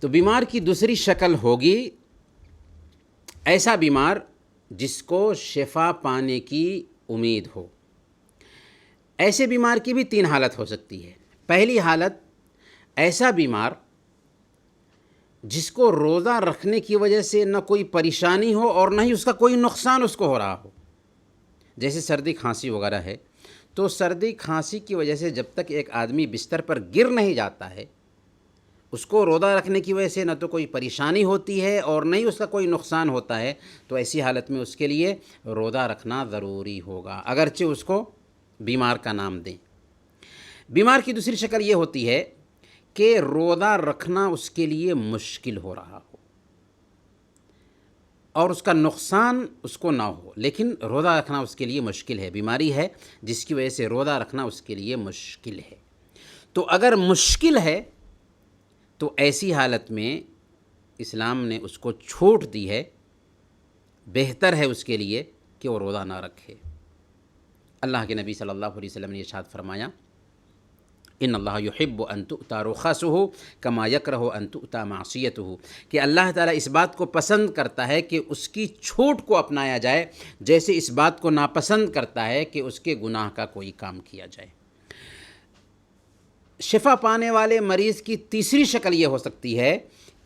تو بیمار کی دوسری شکل ہوگی ایسا بیمار جس کو شفا پانے کی امید ہو۔ ایسے بیمار کی بھی 3 حالت ہو سکتی ہے۔ پہلی حالت ایسا بیمار جس کو روزہ رکھنے کی وجہ سے نہ کوئی پریشانی ہو اور نہ ہی اس کا کوئی نقصان اس کو ہو رہا ہو، جیسے سردی کھانسی وغیرہ ہے۔ تو سردی کھانسی کی وجہ سے جب تک ایک آدمی بستر پر گر نہیں جاتا ہے، اس کو روزہ رکھنے کی وجہ سے نہ تو کوئی پریشانی ہوتی ہے اور نہ ہی اس کا کوئی نقصان ہوتا ہے، تو ایسی حالت میں اس کے لیے روزہ رکھنا ضروری ہوگا، اگرچہ اس کو بیمار کا نام دیں۔ بیمار کی دوسری شکل یہ ہوتی ہے کہ روزہ رکھنا اس کے لیے مشکل ہو رہا ہو اور اس کا نقصان اس کو نہ ہو، لیکن روزہ رکھنا اس کے لیے مشکل ہے، بیماری ہے جس کی وجہ سے روزہ رکھنا اس کے لیے مشکل ہے۔ تو اگر مشکل ہے تو ایسی حالت میں اسلام نے اس کو چھوٹ دی ہے، بہتر ہے اس کے لیے کہ وہ روزہ نہ رکھے۔ اللہ کے نبی صلی اللہ علیہ وسلم نے ارشاد فرمایا، ان اللہ یحب ان تؤتی رخصہ کما یکرہ ان تؤتی معصیتہ، کہ اللہ تعالیٰ اس بات کو پسند کرتا ہے کہ اس کی چھوٹ کو اپنایا جائے جیسے اس بات کو ناپسند کرتا ہے کہ اس کے گناہ کا کوئی کام کیا جائے۔ شفا پانے والے مریض کی تیسری شکل یہ ہو سکتی ہے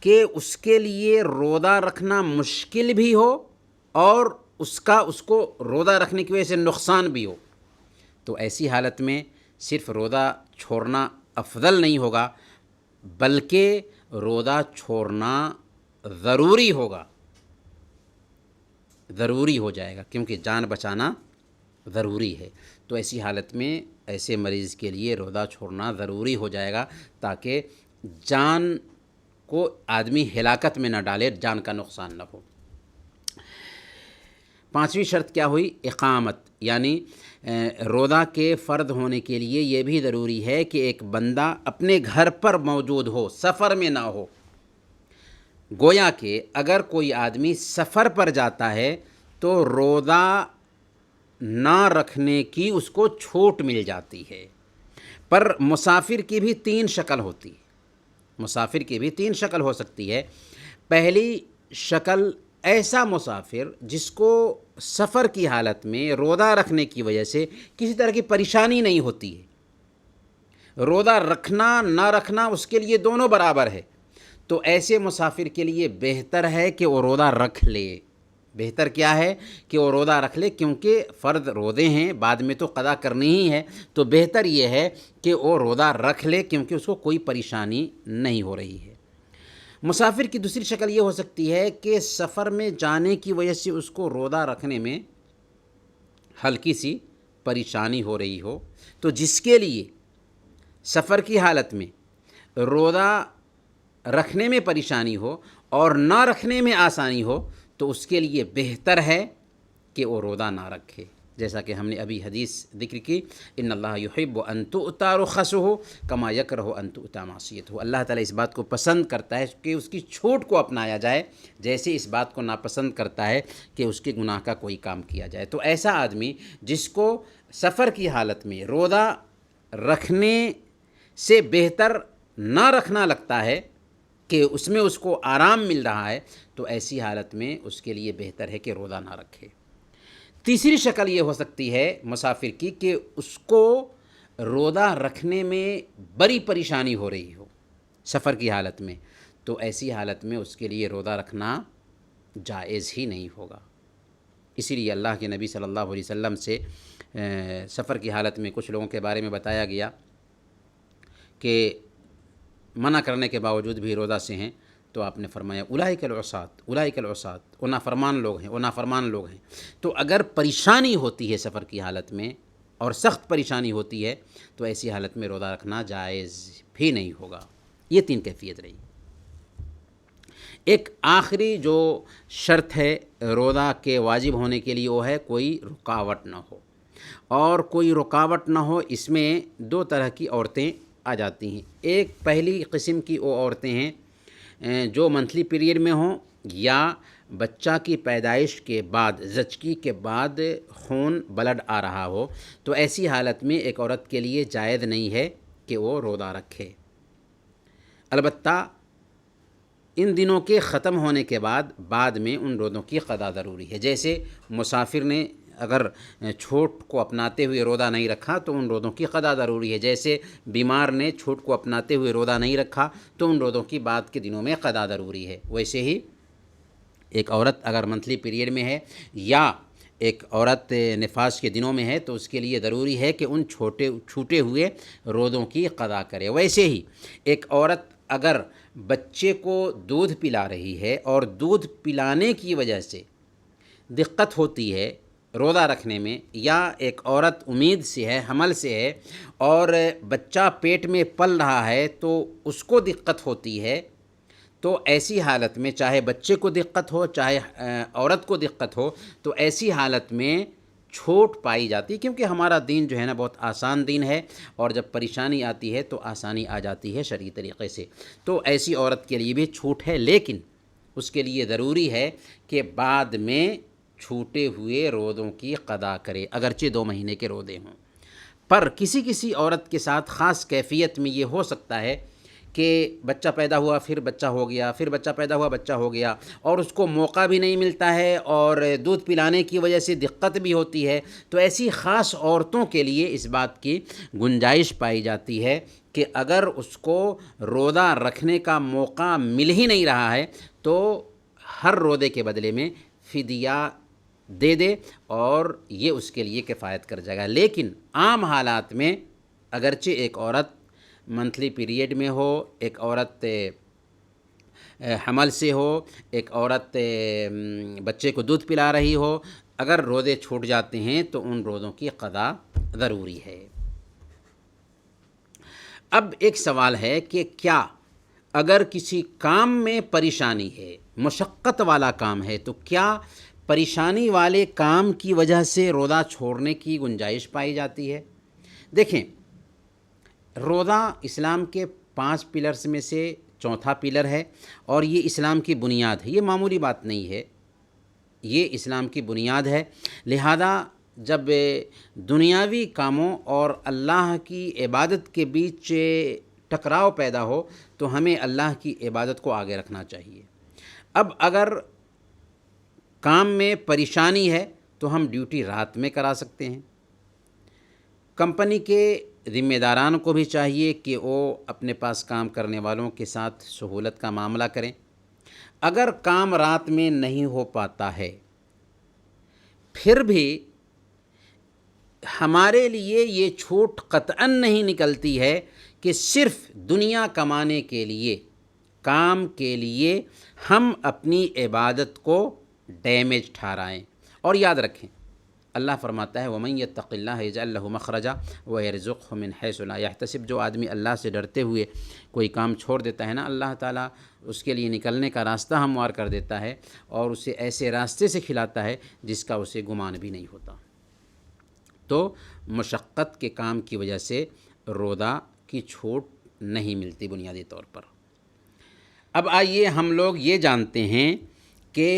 کہ اس کے لیے روزہ رکھنا مشکل بھی ہو اور اس کو روزہ رکھنے کی وجہ سے نقصان بھی ہو۔ تو ایسی حالت میں صرف روزہ چھوڑنا افضل نہیں ہوگا بلکہ روزہ چھوڑنا ضروری ہوگا، ضروری ہو جائے گا، کیونکہ جان بچانا ضروری ہے۔ تو ایسی حالت میں ایسے مریض کے لیے روزہ چھوڑنا ضروری ہو جائے گا تاکہ جان کو آدمی ہلاکت میں نہ ڈالے، جان کا نقصان نہ ہو۔ 5ویں شرط کیا ہوئی؟ اقامت، یعنی روزہ کے فرض ہونے کے لیے یہ بھی ضروری ہے کہ ایک بندہ اپنے گھر پر موجود ہو، سفر میں نہ ہو۔ گویا کہ اگر کوئی آدمی سفر پر جاتا ہے تو روزہ نہ رکھنے کی اس کو چھوٹ مل جاتی ہے، پر مسافر کی بھی 3 شکل ہوتی ہے۔ مسافر کی بھی 3 شکل ہو سکتی ہے۔ پہلی شکل ایسا مسافر جس کو سفر کی حالت میں روزہ رکھنے کی وجہ سے کسی طرح کی پریشانی نہیں ہوتی ہے، روزہ رکھنا نہ رکھنا اس کے لیے دونوں برابر ہے، تو ایسے مسافر کے لیے بہتر ہے کہ وہ روزہ رکھ لے۔ بہتر کیا ہے کہ وہ روزہ رکھ لے، کیونکہ فرض روزے ہیں، بعد میں تو قضا کرنی ہی ہے، تو بہتر یہ ہے کہ وہ روزہ رکھ لے کیونکہ اس کو کوئی پریشانی نہیں ہو رہی ہے۔ مسافر کی دوسری شکل یہ ہو سکتی ہے کہ سفر میں جانے کی وجہ سے اس کو روزہ رکھنے میں ہلکی سی پریشانی ہو رہی ہو، تو جس کے لیے سفر کی حالت میں روزہ رکھنے میں پریشانی ہو اور نہ رکھنے میں آسانی ہو، تو اس کے لیے بہتر ہے کہ وہ روزہ نہ رکھے، جیسا کہ ہم نے ابھی حدیث ذکر کی، ان اللہ یحب ان تؤتی رخصہ کما یکرہ ان تؤتی معصیتہ۔ اللہ تعالیٰ اس بات کو پسند کرتا ہے کہ اس کی چھوٹ کو اپنایا جائے جیسے اس بات کو ناپسند کرتا ہے کہ اس کے گناہ کا کوئی کام کیا جائے۔ تو ایسا آدمی جس کو سفر کی حالت میں روزہ رکھنے سے بہتر نہ رکھنا لگتا ہے کہ اس میں اس کو آرام مل رہا ہے، تو ایسی حالت میں اس کے لیے بہتر ہے کہ روزہ نہ رکھے۔ تیسری شکل یہ ہو سکتی ہے مسافر کی کہ اس کو روزہ رکھنے میں بڑی پریشانی ہو رہی ہو سفر کی حالت میں، تو ایسی حالت میں اس کے لیے روزہ رکھنا جائز ہی نہیں ہوگا۔ اسی لیے اللہ کے نبی صلی اللہ علیہ وسلم سے سفر کی حالت میں کچھ لوگوں کے بارے میں بتایا گیا کہ منع کرنے کے باوجود بھی روزہ سے ہیں، تو آپ نے فرمایا اولئک العصاۃ، وہ نافرمان لوگ ہیں۔ تو اگر پریشانی ہوتی ہے سفر کی حالت میں اور سخت پریشانی ہوتی ہے تو ایسی حالت میں روزہ رکھنا جائز بھی نہیں ہوگا۔ یہ 3 کیفیت رہی۔ ایک آخری جو شرط ہے روزہ کے واجب ہونے کے لیے وہ ہے کوئی رکاوٹ نہ ہو، اور کوئی رکاوٹ نہ ہو اس میں 2 طرح کی عورتیں آ جاتی ہیں۔ ایک پہلی قسم کی وہ عورتیں ہیں جو منتھلی پیریڈ میں ہوں یا بچہ کی پیدائش کے بعد، زچگی کے بعد خون بلڈ آ رہا ہو، تو ایسی حالت میں ایک عورت کے لیے جائز نہیں ہے کہ وہ روزہ رکھے۔ البتہ ان دنوں کے ختم ہونے کے بعد میں ان روزوں کی قضا ضروری ہے۔ جیسے مسافر نے اگر چھوٹ کو اپناتے ہوئے روزہ نہیں رکھا تو ان روزوں کی قضا ضروری ہے، جیسے بیمار نے چھوٹ کو اپناتے ہوئے روزہ نہیں رکھا تو ان روزوں کی بعد کے دنوں میں قضا ضروری ہے۔ ویسے ہی ایک عورت اگر منتھلی پیریڈ میں ہے یا ایک عورت نفاس کے دنوں میں ہے تو اس کے لیے ضروری ہے کہ ان چھوٹے ہوئے روزوں کی قضا کرے۔ ویسے ہی ایک عورت اگر بچے کو دودھ پلا رہی ہے اور دودھ پلانے کی وجہ سے دقت ہوتی ہے روزہ رکھنے میں، یا ایک عورت امید سے ہے، حمل سے ہے اور بچہ پیٹ میں پل رہا ہے تو اس کو دقت ہوتی ہے، تو ایسی حالت میں چاہے بچے کو دقت ہو چاہے عورت کو دقت ہو تو ایسی حالت میں چھوٹ پائی جاتی ہے، کیونکہ ہمارا دین جو ہے نا بہت آسان دین ہے، اور جب پریشانی آتی ہے تو آسانی آ جاتی ہے شرعی طریقے سے۔ تو ایسی عورت کے لیے بھی چھوٹ ہے، لیکن اس کے لیے ضروری ہے کہ بعد میں چھوٹے ہوئے روزوں کی قضا کرے، اگرچہ 2 مہینے کے روزے ہوں۔ پر کسی عورت کے ساتھ خاص کیفیت میں یہ ہو سکتا ہے کہ بچہ پیدا ہوا پھر بچہ ہو گیا، پھر بچہ پیدا ہوا بچہ ہو گیا، اور اس کو موقع بھی نہیں ملتا ہے اور دودھ پلانے کی وجہ سے دقت بھی ہوتی ہے، تو ایسی خاص عورتوں کے لیے اس بات کی گنجائش پائی جاتی ہے کہ اگر اس کو روزہ رکھنے کا موقع مل ہی نہیں رہا ہے تو ہر روزے کے بدلے میں فدیہ دے دے، اور یہ اس کے لیے کفایت کر جائے گا۔ لیکن عام حالات میں اگرچہ ایک عورت منتھلی پیریڈ میں ہو، ایک عورت حمل سے ہو، ایک عورت بچے کو دودھ پلا رہی ہو، اگر روزے چھوٹ جاتے ہیں تو ان روزوں کی قضا ضروری ہے۔ اب ایک سوال ہے کہ کیا اگر کسی کام میں پریشانی ہے، مشقت والا کام ہے، تو کیا پریشانی والے کام کی وجہ سے روزہ چھوڑنے کی گنجائش پائی جاتی ہے؟ دیکھیں، روزہ اسلام کے 5 پلرز میں سے چوتھا پلر ہے، اور یہ اسلام کی بنیاد ہے، یہ معمولی بات نہیں ہے، یہ اسلام کی بنیاد ہے۔ لہذا جب دنیاوی کاموں اور اللہ کی عبادت کے بیچ ٹکراؤ پیدا ہو تو ہمیں اللہ کی عبادت کو آگے رکھنا چاہیے۔ اب اگر کام میں پریشانی ہے تو ہم ڈیوٹی رات میں کرا سکتے ہیں۔ کمپنی کے ذمہ داران کو بھی چاہیے کہ وہ اپنے پاس کام کرنے والوں کے ساتھ سہولت کا معاملہ کریں۔ اگر کام رات میں نہیں ہو پاتا ہے پھر بھی ہمارے لیے یہ چھوٹ قطعاً نہیں نکلتی ہے کہ صرف دنیا کمانے کے لیے، کام کے لیے ہم اپنی عبادت کو ڈیمیج ٹھہرائیں۔ اور یاد رکھیں، اللہ فرماتا ہے وَمَن يَتَّقِ اللَّهَ يَجْعَل لَّهُ مَخْرَجًا وَيَرْزُقْهُ مِنْ حَيْثُ لَا يَحْتَسِبُ۔ جو آدمی اللہ سے ڈرتے ہوئے کوئی کام چھوڑ دیتا ہے نا، اللہ تعالیٰ اس کے لیے نکلنے کا راستہ ہموار کر دیتا ہے، اور اسے ایسے راستے سے کھلاتا ہے جس کا اسے گمان بھی نہیں ہوتا۔ تو مشقت کے کام کی وجہ سے روزہ کی چھوٹ نہیں ملتی بنیادی طور پر۔ اب آئیے ہم لوگ یہ جانتے ہیں کہ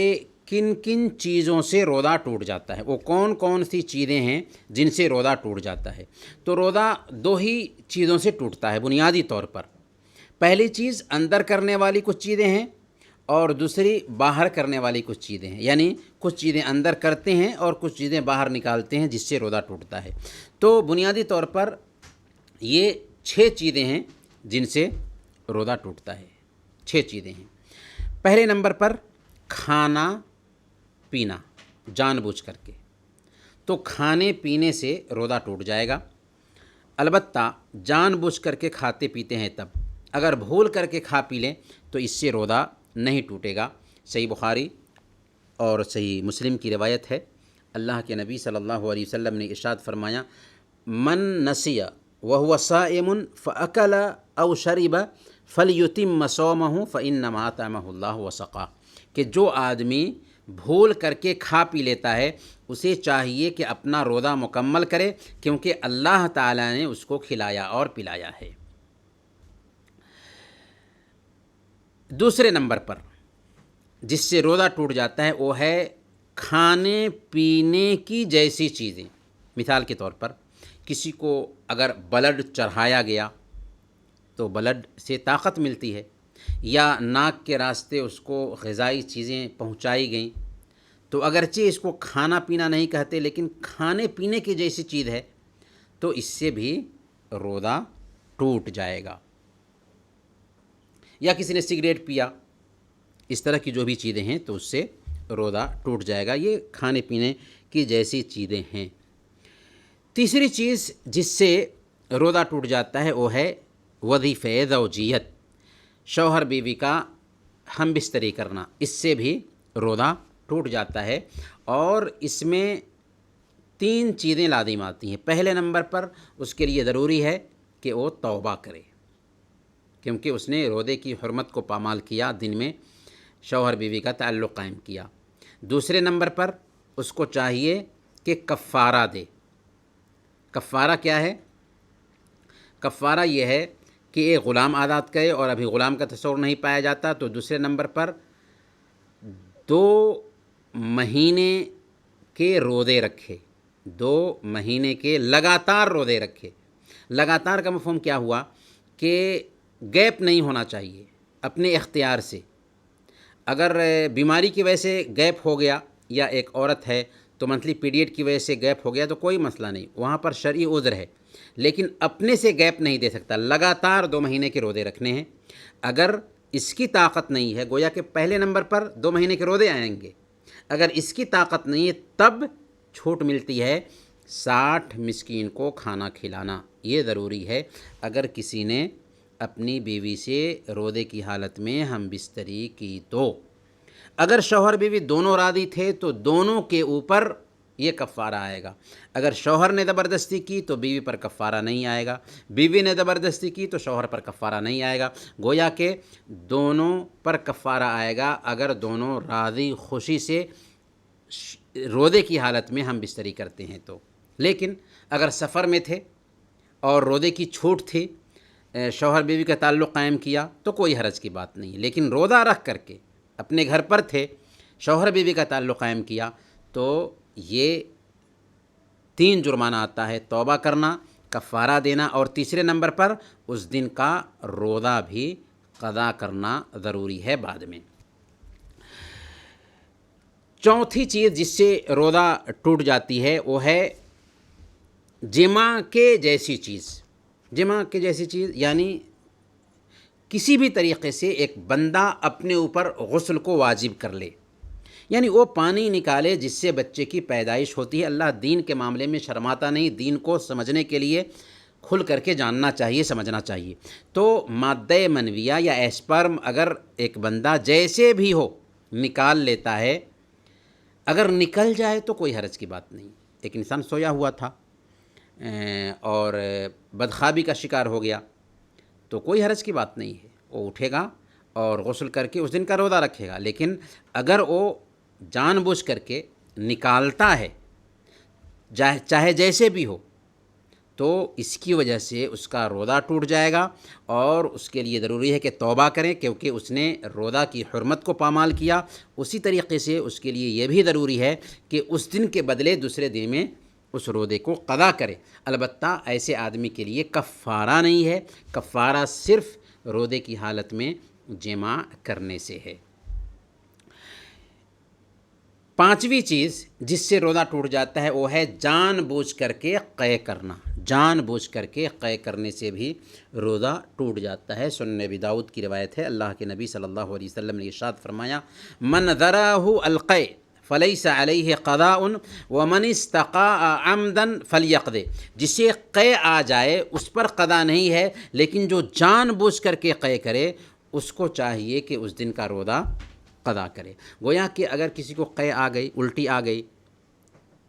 کن کن چیزوں سے روزہ ٹوٹ جاتا ہے، وہ کون کون سی چیزیں ہیں جن سے روزہ ٹوٹ جاتا ہے۔ تو روزہ 2 ہی چیزوں سے ٹوٹتا ہے بنیادی طور پر۔ پہلی چیز اندر کرنے والی کچھ چیزیں ہیں، اور دوسری باہر کرنے والی کچھ چیزیں ہیں، یعنی کچھ چیزیں اندر کرتے ہیں اور کچھ چیزیں باہر نکالتے ہیں جس سے روزہ ٹوٹتا ہے۔ تو بنیادی طور پر یہ 6 چیزیں ہیں جن سے روزہ ٹوٹتا ہے۔ 6 چیزیں ہیں۔ پہلے نمبر پر کھانا پینا جان بوجھ کر کے، تو کھانے پینے سے روزہ ٹوٹ جائے گا۔ البتہ جان بوجھ کر کے کھاتے پیتے ہیں تب، اگر بھول کر کے کھا پی لیں تو اس سے روزہ نہیں ٹوٹے گا۔ صحیح بخاری اور صحیح مسلم کی روایت ہے، اللہ کے نبی صلی اللہ علیہ وسلم نے ارشاد فرمایا، من نسی وهو صائم فاکل او شرب فلیتم صومہ فانما اطعمہ اللہ وسقاہ، کہ جو آدمی بھول کر کے کھا پی لیتا ہے اسے چاہیے کہ اپنا روزہ مکمل کرے، کیونکہ اللہ تعالیٰ نے اس کو کھلایا اور پلایا ہے۔ دوسرے نمبر پر جس سے روزہ ٹوٹ جاتا ہے وہ ہے کھانے پینے کی جیسی چیزیں۔ مثال کے طور پر کسی کو اگر بلڈ چڑھایا گیا تو بلڈ سے طاقت ملتی ہے، یا ناک کے راستے اس کو غذائی چیزیں پہنچائی گئیں، تو اگرچہ اس کو کھانا پینا نہیں کہتے لیکن کھانے پینے کی جیسی چیز ہے تو اس سے بھی روزہ ٹوٹ جائے گا۔ یا کسی نے سگریٹ پیا، اس طرح کی جو بھی چیزیں ہیں تو اس سے روزہ ٹوٹ جائے گا۔ یہ کھانے پینے کی جیسی چیزیں ہیں۔ تیسری چیز جس سے روزہ ٹوٹ جاتا ہے وہ ہے وظیفہ زوجیت، شوہر بیوی کا ہم بستری کرنا، اس سے بھی روزہ ٹوٹ جاتا ہے۔ اور اس میں 3 چیزیں لازم آتی ہیں۔ پہلے نمبر پر اس کے لیے ضروری ہے کہ وہ توبہ کرے، کیونکہ اس نے روزے کی حرمت کو پامال کیا، دن میں شوہر بیوی کا تعلق قائم کیا۔ دوسرے نمبر پر اس کو چاہیے کہ کفارہ دے۔ کفارہ کیا ہے؟ کفارہ یہ ہے کہ ایک غلام آزاد کرے، اور ابھی غلام کا تصور نہیں پایا جاتا تو دوسرے نمبر پر 2 مہینے کے روزے رکھے، 2 مہینے کے لگاتار روزے رکھے۔ لگاتار کا مفہوم کیا ہوا کہ گیپ نہیں ہونا چاہیے اپنے اختیار سے۔ اگر بیماری کی وجہ سے گیپ ہو گیا، یا ایک عورت ہے تو منتھلی پیریڈ کی وجہ سے گیپ ہو گیا تو کوئی مسئلہ نہیں، وہاں پر شرعی عذر ہے، لیکن اپنے سے گیپ نہیں دے سکتا، لگاتار 2 مہینے کے روزے رکھنے ہیں۔ اگر اس کی طاقت نہیں ہے، گویا کہ پہلے نمبر پر 2 مہینے کے روزے آئیں گے، اگر اس کی طاقت نہیں ہے تب چھوٹ ملتی ہے 60 مسکین کو کھانا کھلانا، یہ ضروری ہے۔ اگر کسی نے اپنی بیوی سے روزے کی حالت میں ہم بستری کی تو اگر شوہر بیوی دونوں راضی تھے تو دونوں کے اوپر یہ کفارہ آئے گا۔ اگر شوہر نے زبردستی کی تو بیوی پر کفارہ نہیں آئے گا، بیوی نے زبردستی کی تو شوہر پر کفارہ نہیں آئے گا، گویا کہ دونوں پر کفارہ آئے گا اگر دونوں راضی خوشی سے روزے کی حالت میں ہم بستری کرتے ہیں تو۔ لیکن اگر سفر میں تھے اور روزے کی چھوٹ تھی، شوہر بیوی کا تعلق قائم کیا تو کوئی حرج کی بات نہیں، لیکن روزہ رکھ کر کے اپنے گھر پر تھے، شوہر بیوی کا تعلق قائم کیا تو یہ 3 جرمانہ آتا ہے: توبہ کرنا، کفارہ دینا، اور تیسرے نمبر پر اس دن کا روزہ بھی قضا کرنا ضروری ہے بعد میں۔ چوتھی چیز جس سے روزہ ٹوٹ جاتی ہے وہ ہے جماع کے جیسی چیز۔ جماع کے جیسی چیز یعنی کسی بھی طریقے سے ایک بندہ اپنے اوپر غسل کو واجب کر لے، یعنی وہ پانی نکالے جس سے بچے کی پیدائش ہوتی ہے۔ اللہ دین کے معاملے میں شرماتا نہیں، دین کو سمجھنے کے لیے کھل کر کے جاننا چاہیے، سمجھنا چاہیے۔ تو مادہ منویہ یا ایسپرم اگر ایک بندہ جیسے بھی ہو نکال لیتا ہے، اگر نکل جائے تو کوئی حرج کی بات نہیں۔ ایک انسان سویا ہوا تھا اور بدخوابی کا شکار ہو گیا تو کوئی حرج کی بات نہیں ہے، وہ اٹھے گا اور غسل کر کے اس دن کا روزہ رکھے گا۔ لیکن اگر وہ جان بوجھ کر کے نکالتا ہے چاہے جیسے بھی ہو تو اس کی وجہ سے اس کا روزہ ٹوٹ جائے گا، اور اس کے لیے ضروری ہے کہ توبہ کریں، کیونکہ اس نے روزہ کی حرمت کو پامال کیا۔ اسی طریقے سے اس کے لیے یہ بھی ضروری ہے کہ اس دن کے بدلے دوسرے دن میں اس روزے کو قضا کرے۔ البتہ ایسے آدمی کے لیے کفارہ نہیں ہے، کفارہ صرف روزے کی حالت میں جماع کرنے سے ہے۔ 5ویں چیز جس سے روزہ ٹوٹ جاتا ہے وہ ہے جان بوجھ کر کے قے کرنا۔ جان بوجھ کر کے قے کرنے سے بھی روزہ ٹوٹ جاتا ہے۔ سنن ابی داؤد کی روایت ہے، اللہ کے نبی صلی اللہ علیہ وسلم نے ارشاد فرمایا: من ذرہ القے فلیس علیہ قضاء ومن استقاء عمدا فلیقض، جسے قے آ جائے اس پر قضا نہیں ہے، لیکن جو جان بوجھ کر کے قے کرے اس کو چاہیے کہ اس دن کا روزہ قضا کرے۔ گویا کہ اگر کسی کو قے آ گئی، الٹی آ گئی،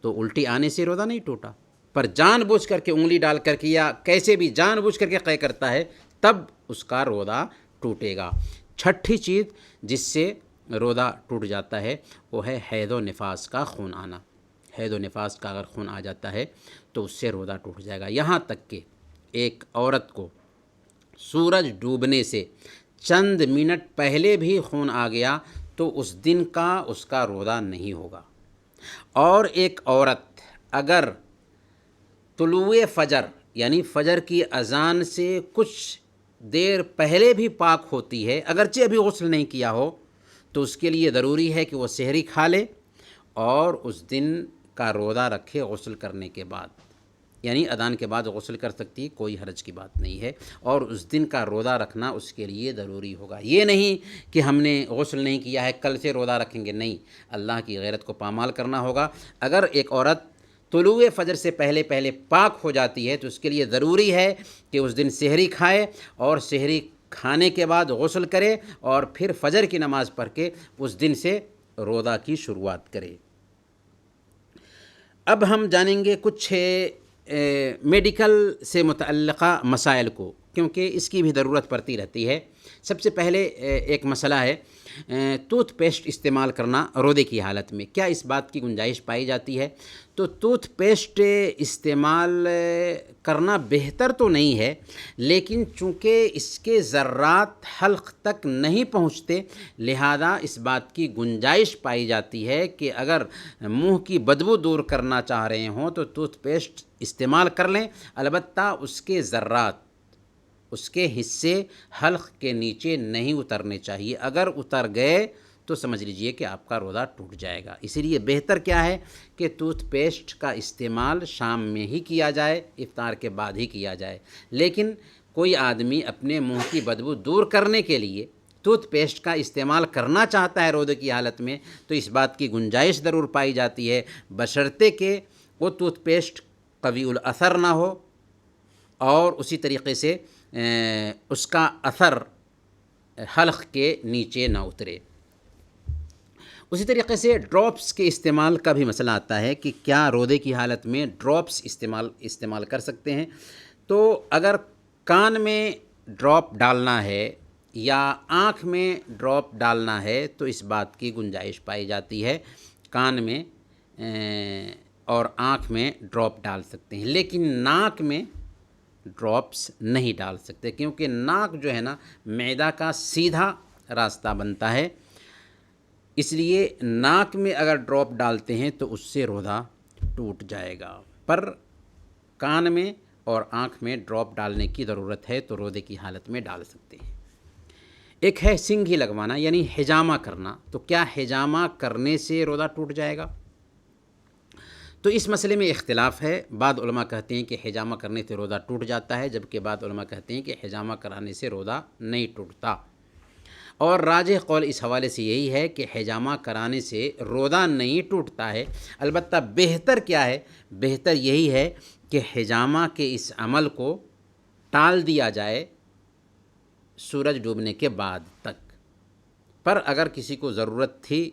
تو الٹی آنے سے روزہ نہیں ٹوٹا، پر جان بوجھ کر کے انگلی ڈال کر کے یا کیسے بھی جان بوجھ کر کے قے کرتا ہے تب اس کا روزہ ٹوٹے گا۔ چھٹی چیز جس سے روزہ ٹوٹ جاتا ہے وہ ہے حیض و نفاس کا خون آنا۔ حیض و نفاس کا اگر خون آ جاتا ہے تو اس سے روزہ ٹوٹ جائے گا، یہاں تک کہ ایک عورت کو سورج ڈوبنے سے چند منٹ پہلے بھی خون آ گیا تو اس دن کا اس کا روزہ نہیں ہوگا۔ اور ایک عورت اگر طلوع فجر یعنی فجر کی اذان سے کچھ دیر پہلے بھی پاک ہوتی ہے، اگرچہ ابھی غسل نہیں کیا ہو، تو اس کے لیے ضروری ہے کہ وہ سحری کھا لے اور اس دن کا روزہ رکھے غسل کرنے کے بعد، یعنی اذان کے بعد غسل کر سکتی، کوئی حرج کی بات نہیں ہے، اور اس دن کا روزہ رکھنا اس کے لیے ضروری ہوگا۔ یہ نہیں کہ ہم نے غسل نہیں کیا ہے کل سے روزہ رکھیں گے، نہیں، اللہ کی غیرت کو پامال کرنا ہوگا۔ اگر ایک عورت طلوع فجر سے پہلے پاک ہو جاتی ہے تو اس کے لیے ضروری ہے کہ اس دن سحری کھائے اور سحری کھانے کے بعد غسل کرے اور پھر فجر کی نماز پڑھ کے اس دن سے روزہ کی شروعات کرے۔ اب ہم جانیں گے کچھ میڈیکل سے متعلقہ مسائل کو، کیونکہ اس کی بھی ضرورت پڑتی رہتی ہے۔ سب سے پہلے ایک مسئلہ ہے ٹوتھ پیسٹ استعمال کرنا روزے کی حالت میں، کیا اس بات کی گنجائش پائی جاتی ہے؟ تو ٹوتھ پیسٹ استعمال کرنا بہتر تو نہیں ہے، لیکن چونکہ اس کے ذرات حلق تک نہیں پہنچتے لہذا اس بات کی گنجائش پائی جاتی ہے کہ اگر منہ کی بدبو دور کرنا چاہ رہے ہوں تو ٹوتھ پیسٹ استعمال کر لیں، البتہ اس کے ذرات، اس کے حصے حلق کے نیچے نہیں اترنے چاہیے، اگر اتر گئے تو سمجھ لیجئے کہ آپ کا روزہ ٹوٹ جائے گا۔ اسی لیے بہتر کیا ہے کہ ٹوتھ پیسٹ کا استعمال شام میں ہی کیا جائے، افطار کے بعد ہی کیا جائے، لیکن کوئی آدمی اپنے منہ کی بدبو دور کرنے کے لیے ٹوتھ پیسٹ کا استعمال کرنا چاہتا ہے روزے کی حالت میں تو اس بات کی گنجائش ضرور پائی جاتی ہے، بشرطے کہ وہ ٹوتھ پیسٹ قوی الاثر نہ ہو اور اسی طریقے سے اس کا اثر حلق کے نیچے نہ اترے۔ اسی طریقے سے ڈراپس کے استعمال کا بھی مسئلہ آتا ہے کہ کیا روزے کی حالت میں ڈراپس استعمال کر سکتے ہیں؟ تو اگر کان میں ڈراپ ڈالنا ہے یا آنکھ میں ڈراپ ڈالنا ہے تو اس بات کی گنجائش پائی جاتی ہے، کان میں اور آنکھ میں ڈراپ ڈال سکتے ہیں، لیکن ناک میں ڈراپس نہیں ڈال سکتے، کیونکہ ناک جو ہے نا معدہ کا سیدھا راستہ بنتا ہے، اس لیے ناک میں اگر ڈراپ ڈالتے ہیں تو اس سے روزہ ٹوٹ جائے گا، پر کان میں اور آنکھ میں ڈراپ ڈالنے کی ضرورت ہے تو روزے کی حالت میں ڈال سکتے ہیں۔ ایک ہے سنگھی لگوانا یعنی حجامہ کرنا، تو کیا حجامہ کرنے سے روزہ ٹوٹ جائے گا؟ تو اس مسئلے میں اختلاف ہے، بعض علماء کہتے ہیں کہ حجامہ کرنے سے روزہ ٹوٹ جاتا ہے، جبکہ بعض علماء کہتے ہیں کہ حجامہ کرانے سے روزہ نہیں ٹوٹتا، اور راجح قول اس حوالے سے یہی ہے کہ حجامہ کرانے سے روزہ نہیں ٹوٹتا ہے، البتہ بہتر کیا ہے؟ بہتر یہی ہے کہ حجامہ کے اس عمل کو ٹال دیا جائے سورج ڈوبنے کے بعد تک، پر اگر کسی کو ضرورت تھی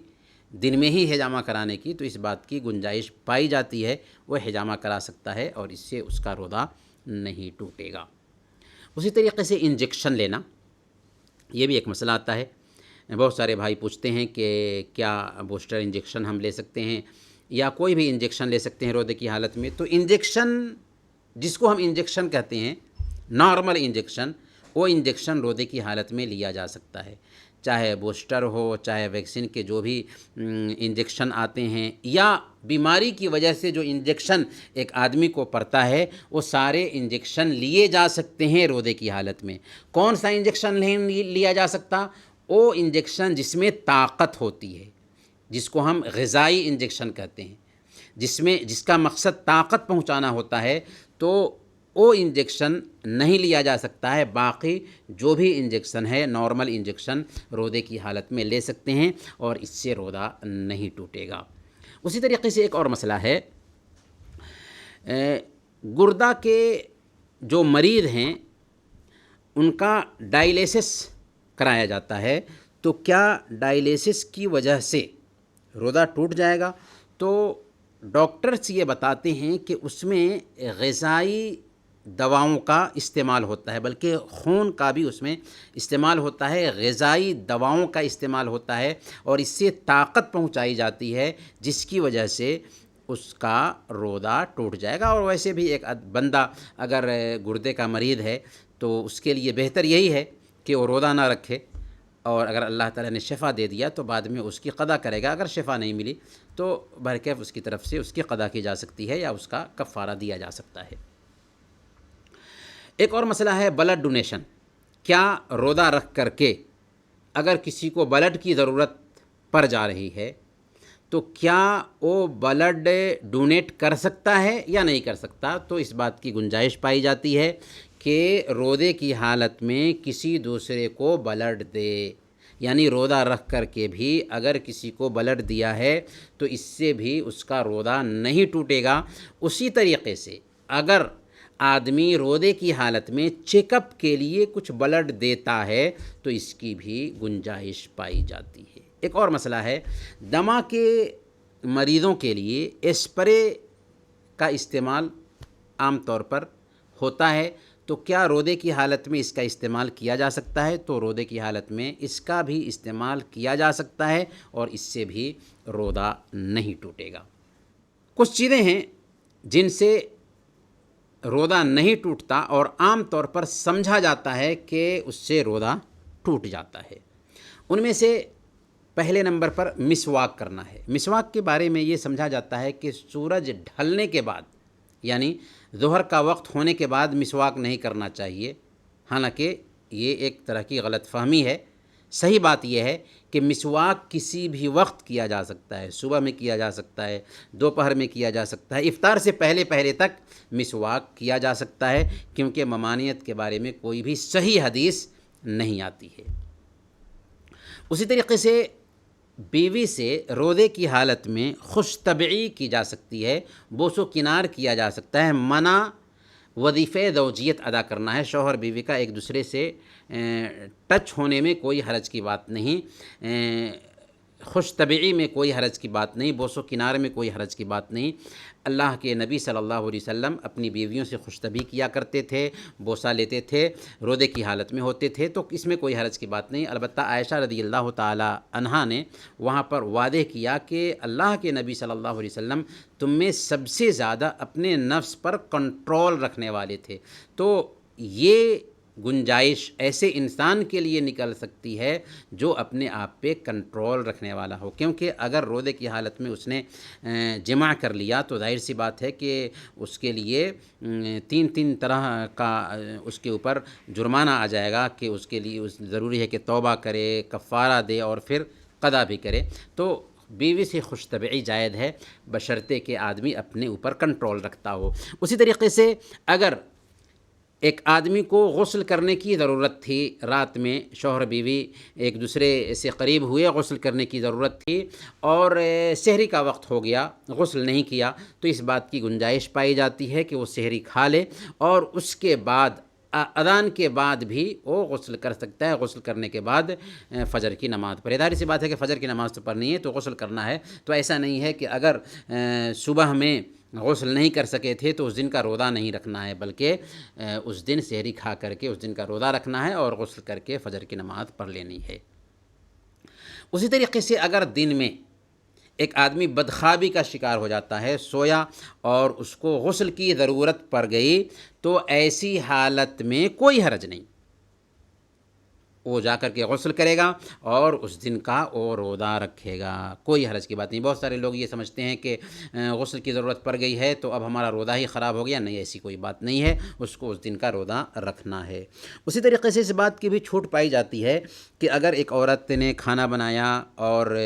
دن میں ہی حجامہ کرانے کی تو اس بات کی گنجائش پائی جاتی ہے، وہ حجامہ کرا سکتا ہے اور اس سے اس کا روزہ نہیں ٹوٹے گا۔ اسی طریقے سے انجیکشن لینا، یہ بھی ایک مسئلہ آتا ہے، بہت سارے بھائی پوچھتے ہیں کہ کیا بوسٹر انجیکشن ہم لے سکتے ہیں یا کوئی بھی انجیکشن لے سکتے ہیں روزے کی حالت میں؟ تو انجیکشن جس کو ہم انجیکشن کہتے ہیں، نارمل انجیکشن، وہ انجیکشن روزے کی حالت میں لیا جا سکتا ہے، چاہے بوسٹر ہو، چاہے ویکسین کے جو بھی انجیکشن آتے ہیں، یا بیماری کی وجہ سے جو انجیکشن ایک آدمی کو پڑتا ہے، وہ سارے انجیکشن لیے جا سکتے ہیں روزے کی حالت میں۔ کون سا انجیکشن نہیں لیا جا سکتا؟ وہ انجیکشن جس میں طاقت ہوتی ہے، جس کو ہم غذائی انجیکشن کہتے ہیں، جس کا مقصد طاقت پہنچانا ہوتا ہے، تو وہ انجیکشن نہیں لیا جا سکتا ہے۔ باقی جو بھی انجیکشن ہے نارمل انجیکشن روزے کی حالت میں لے سکتے ہیں اور اس سے روزہ نہیں ٹوٹے گا۔ اسی طریقے سے ایک اور مسئلہ ہے، گردہ کے جو مریض ہیں ان کا ڈائلیسس کرایا جاتا ہے، تو کیا ڈائلیسس کی وجہ سے روزہ ٹوٹ جائے گا؟ تو ڈاکٹرز یہ بتاتے ہیں کہ اس میں غذائی دواؤں کا استعمال ہوتا ہے، بلکہ خون کا بھی اس میں استعمال ہوتا ہے، غذائی دواؤں کا استعمال ہوتا ہے، اور اس سے طاقت پہنچائی جاتی ہے جس کی وجہ سے اس کا روزہ ٹوٹ جائے گا۔ اور ویسے بھی ایک بندہ اگر گردے کا مریض ہے تو اس کے لیے بہتر یہی ہے کہ وہ روزہ نہ رکھے، اور اگر اللہ تعالیٰ نے شفا دے دیا تو بعد میں اس کی قضا کرے گا، اگر شفا نہیں ملی تو بہرکیف اس کی طرف سے اس کی قضا کی جا سکتی ہے یا اس کا کفارہ دیا جا سکتا ہے۔ ایک اور مسئلہ ہے بلڈ ڈونیشن۔ کیا روزہ رکھ کر کے اگر کسی کو بلڈ کی ضرورت پڑ جا رہی ہے تو کیا وہ بلڈ ڈونیٹ کر سکتا ہے یا نہیں کر سکتا؟ تو اس بات کی گنجائش پائی جاتی ہے کہ روزے کی حالت میں کسی دوسرے کو بلڈ دے، یعنی روزہ رکھ کر کے بھی اگر کسی کو بلڈ دیا ہے تو اس سے بھی اس کا روزہ نہیں ٹوٹے گا۔ اسی طریقے سے اگر آدمی روزے کی حالت میں چیک اپ کے لیے کچھ بلڈ دیتا ہے تو اس کی بھی گنجائش پائی جاتی ہے۔ ایک اور مسئلہ ہے، دمہ کے مریضوں کے لیے اسپرے کا استعمال عام طور پر ہوتا ہے، تو کیا روزے کی حالت میں اس کا استعمال کیا جا سکتا ہے؟ تو روزے کی حالت میں اس کا بھی استعمال کیا جا سکتا ہے اور اس سے بھی روزہ نہیں ٹوٹے گا۔ کچھ چیزیں ہیں جن سے روزہ نہیں ٹوٹتا اور عام طور پر سمجھا جاتا ہے کہ اس سے روزہ ٹوٹ جاتا ہے۔ ان میں سے پہلے نمبر پر مسواک کرنا ہے۔ مسواک کے بارے میں یہ سمجھا جاتا ہے کہ سورج ڈھلنے کے بعد، یعنی ظہر کا وقت ہونے کے بعد مسواک نہیں کرنا چاہیے، حالانکہ یہ ایک طرح کی غلط فہمی ہے۔ صحیح بات یہ ہے کہ مسواک کسی بھی وقت کیا جا سکتا ہے، صبح میں کیا جا سکتا ہے، دوپہر میں کیا جا سکتا ہے، افطار سے پہلے تک مسواک کیا جا سکتا ہے، کیونکہ ممانعت کے بارے میں کوئی بھی صحیح حدیث نہیں آتی ہے۔ اسی طریقے سے بیوی سے روزے کی حالت میں خوش طبعی کی جا سکتی ہے، بوس و کنار کیا جا سکتا ہے، منع وظیفہ زوجیت ادا کرنا ہے، شوہر بیوی کا ایک دوسرے سے ٹچ ہونے میں کوئی حرج کی بات نہیں، خوش طبعی میں کوئی حرج کی بات نہیں، بوس و کنار میں کوئی حرج کی بات نہیں۔ اللہ کے نبی صلی اللہ علیہ وسلم اپنی بیویوں سے خوش طبعی کیا کرتے تھے، بوسہ لیتے تھے، روزے کی حالت میں ہوتے تھے، تو اس میں کوئی حرج کی بات نہیں۔ البتہ عائشہ رضی اللہ تعالی عنہا نے وہاں پر واضح کیا کہ اللہ کے نبی صلی اللہ علیہ وسلم تم میں سب سے زیادہ اپنے نفس پر کنٹرول رکھنے والے تھے۔ تو یہ گنجائش ایسے انسان کے لیے نکل سکتی ہے جو اپنے آپ پہ کنٹرول رکھنے والا ہو، کیونکہ اگر روزے کی حالت میں اس نے جماع کر لیا تو ظاہر سی بات ہے کہ اس کے لیے تین طرح کا اس کے اوپر جرمانہ آ جائے گا کہ اس کے لیے ضروری ہے کہ توبہ کرے، کفارہ دے اور پھر قضا بھی کرے۔ تو بیوی سے خوش طبعی جائز ہے بشرطے کہ آدمی اپنے اوپر کنٹرول رکھتا ہو۔ اسی طریقے سے اگر ایک آدمی کو غسل کرنے کی ضرورت تھی، رات میں شوہر بیوی ایک دوسرے سے قریب ہوئے، غسل کرنے کی ضرورت تھی اور سحری کا وقت ہو گیا، غسل نہیں کیا، تو اس بات کی گنجائش پائی جاتی ہے کہ وہ سحری کھا لے اور اس کے بعد اذان کے بعد بھی وہ غسل کر سکتا ہے۔ غسل کرنے کے بعد فجر کی نماز پڑھے۔ ظاہر سی بات ہے کہ فجر کی نماز تو پڑھنی ہے تو غسل کرنا ہے، تو ایسا نہیں ہے کہ اگر صبح میں غسل نہیں کر سکے تھے تو اس دن کا روزہ نہیں رکھنا ہے، بلکہ اس دن سحری کھا کر کے اس دن کا روزہ رکھنا ہے اور غسل کر کے فجر کی نماز پڑھ لینی ہے۔ اسی طریقے سے اگر دن میں ایک آدمی بدخوابی کا شکار ہو جاتا ہے، سویا اور اس کو غسل کی ضرورت پڑ گئی، تو ایسی حالت میں کوئی حرج نہیں، وہ جا کر کے غسل کرے گا اور اس دن کا وہ روزہ رکھے گا، کوئی حرج کی بات نہیں۔ بہت سارے لوگ یہ سمجھتے ہیں کہ غسل کی ضرورت پڑ گئی ہے تو اب ہمارا روزہ ہی خراب ہو گیا، نہیں، ایسی کوئی بات نہیں ہے، اس کو اس دن کا روزہ رکھنا ہے۔ اسی طریقے سے اس بات کی بھی چھوٹ پائی جاتی ہے کہ اگر ایک عورت نے کھانا بنایا اور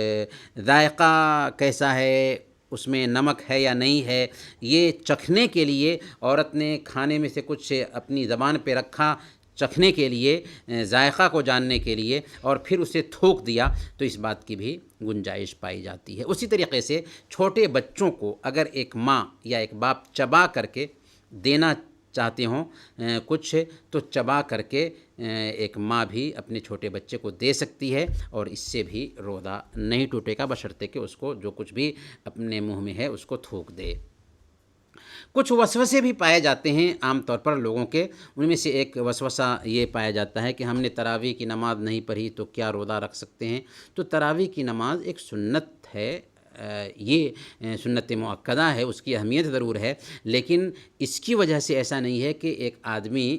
ذائقہ کیسا ہے، اس میں نمک ہے یا نہیں ہے، یہ چکھنے کے لیے عورت نے کھانے میں سے کچھ اپنی زبان پہ رکھا، چکھنے کے لیے، ذائقہ کو جاننے کے لیے، اور پھر اسے تھوک دیا تو اس بات کی بھی گنجائش پائی جاتی ہے۔ اسی طریقے سے چھوٹے بچوں کو اگر ایک ماں یا ایک باپ چبا کر کے دینا چاہتے ہوں کچھ، تو چبا کر کے ایک ماں بھی اپنے چھوٹے بچے کو دے سکتی ہے، اور اس سے بھی روزہ نہیں ٹوٹے گا، بشرطے کہ اس کو جو کچھ بھی اپنے منہ میں ہے اس کو تھوک دے۔ کچھ وسوسے بھی پائے جاتے ہیں عام طور پر لوگوں کے، ان میں سے ایک وسوسہ یہ پایا جاتا ہے کہ ہم نے تراویح کی نماز نہیں پڑھی تو کیا روزہ رکھ سکتے ہیں؟ تو تراویح کی نماز ایک سنت ہے، یہ سنت مؤکدہ ہے، اس کی اہمیت ضرور ہے، لیکن اس کی وجہ سے ایسا نہیں ہے کہ ایک آدمی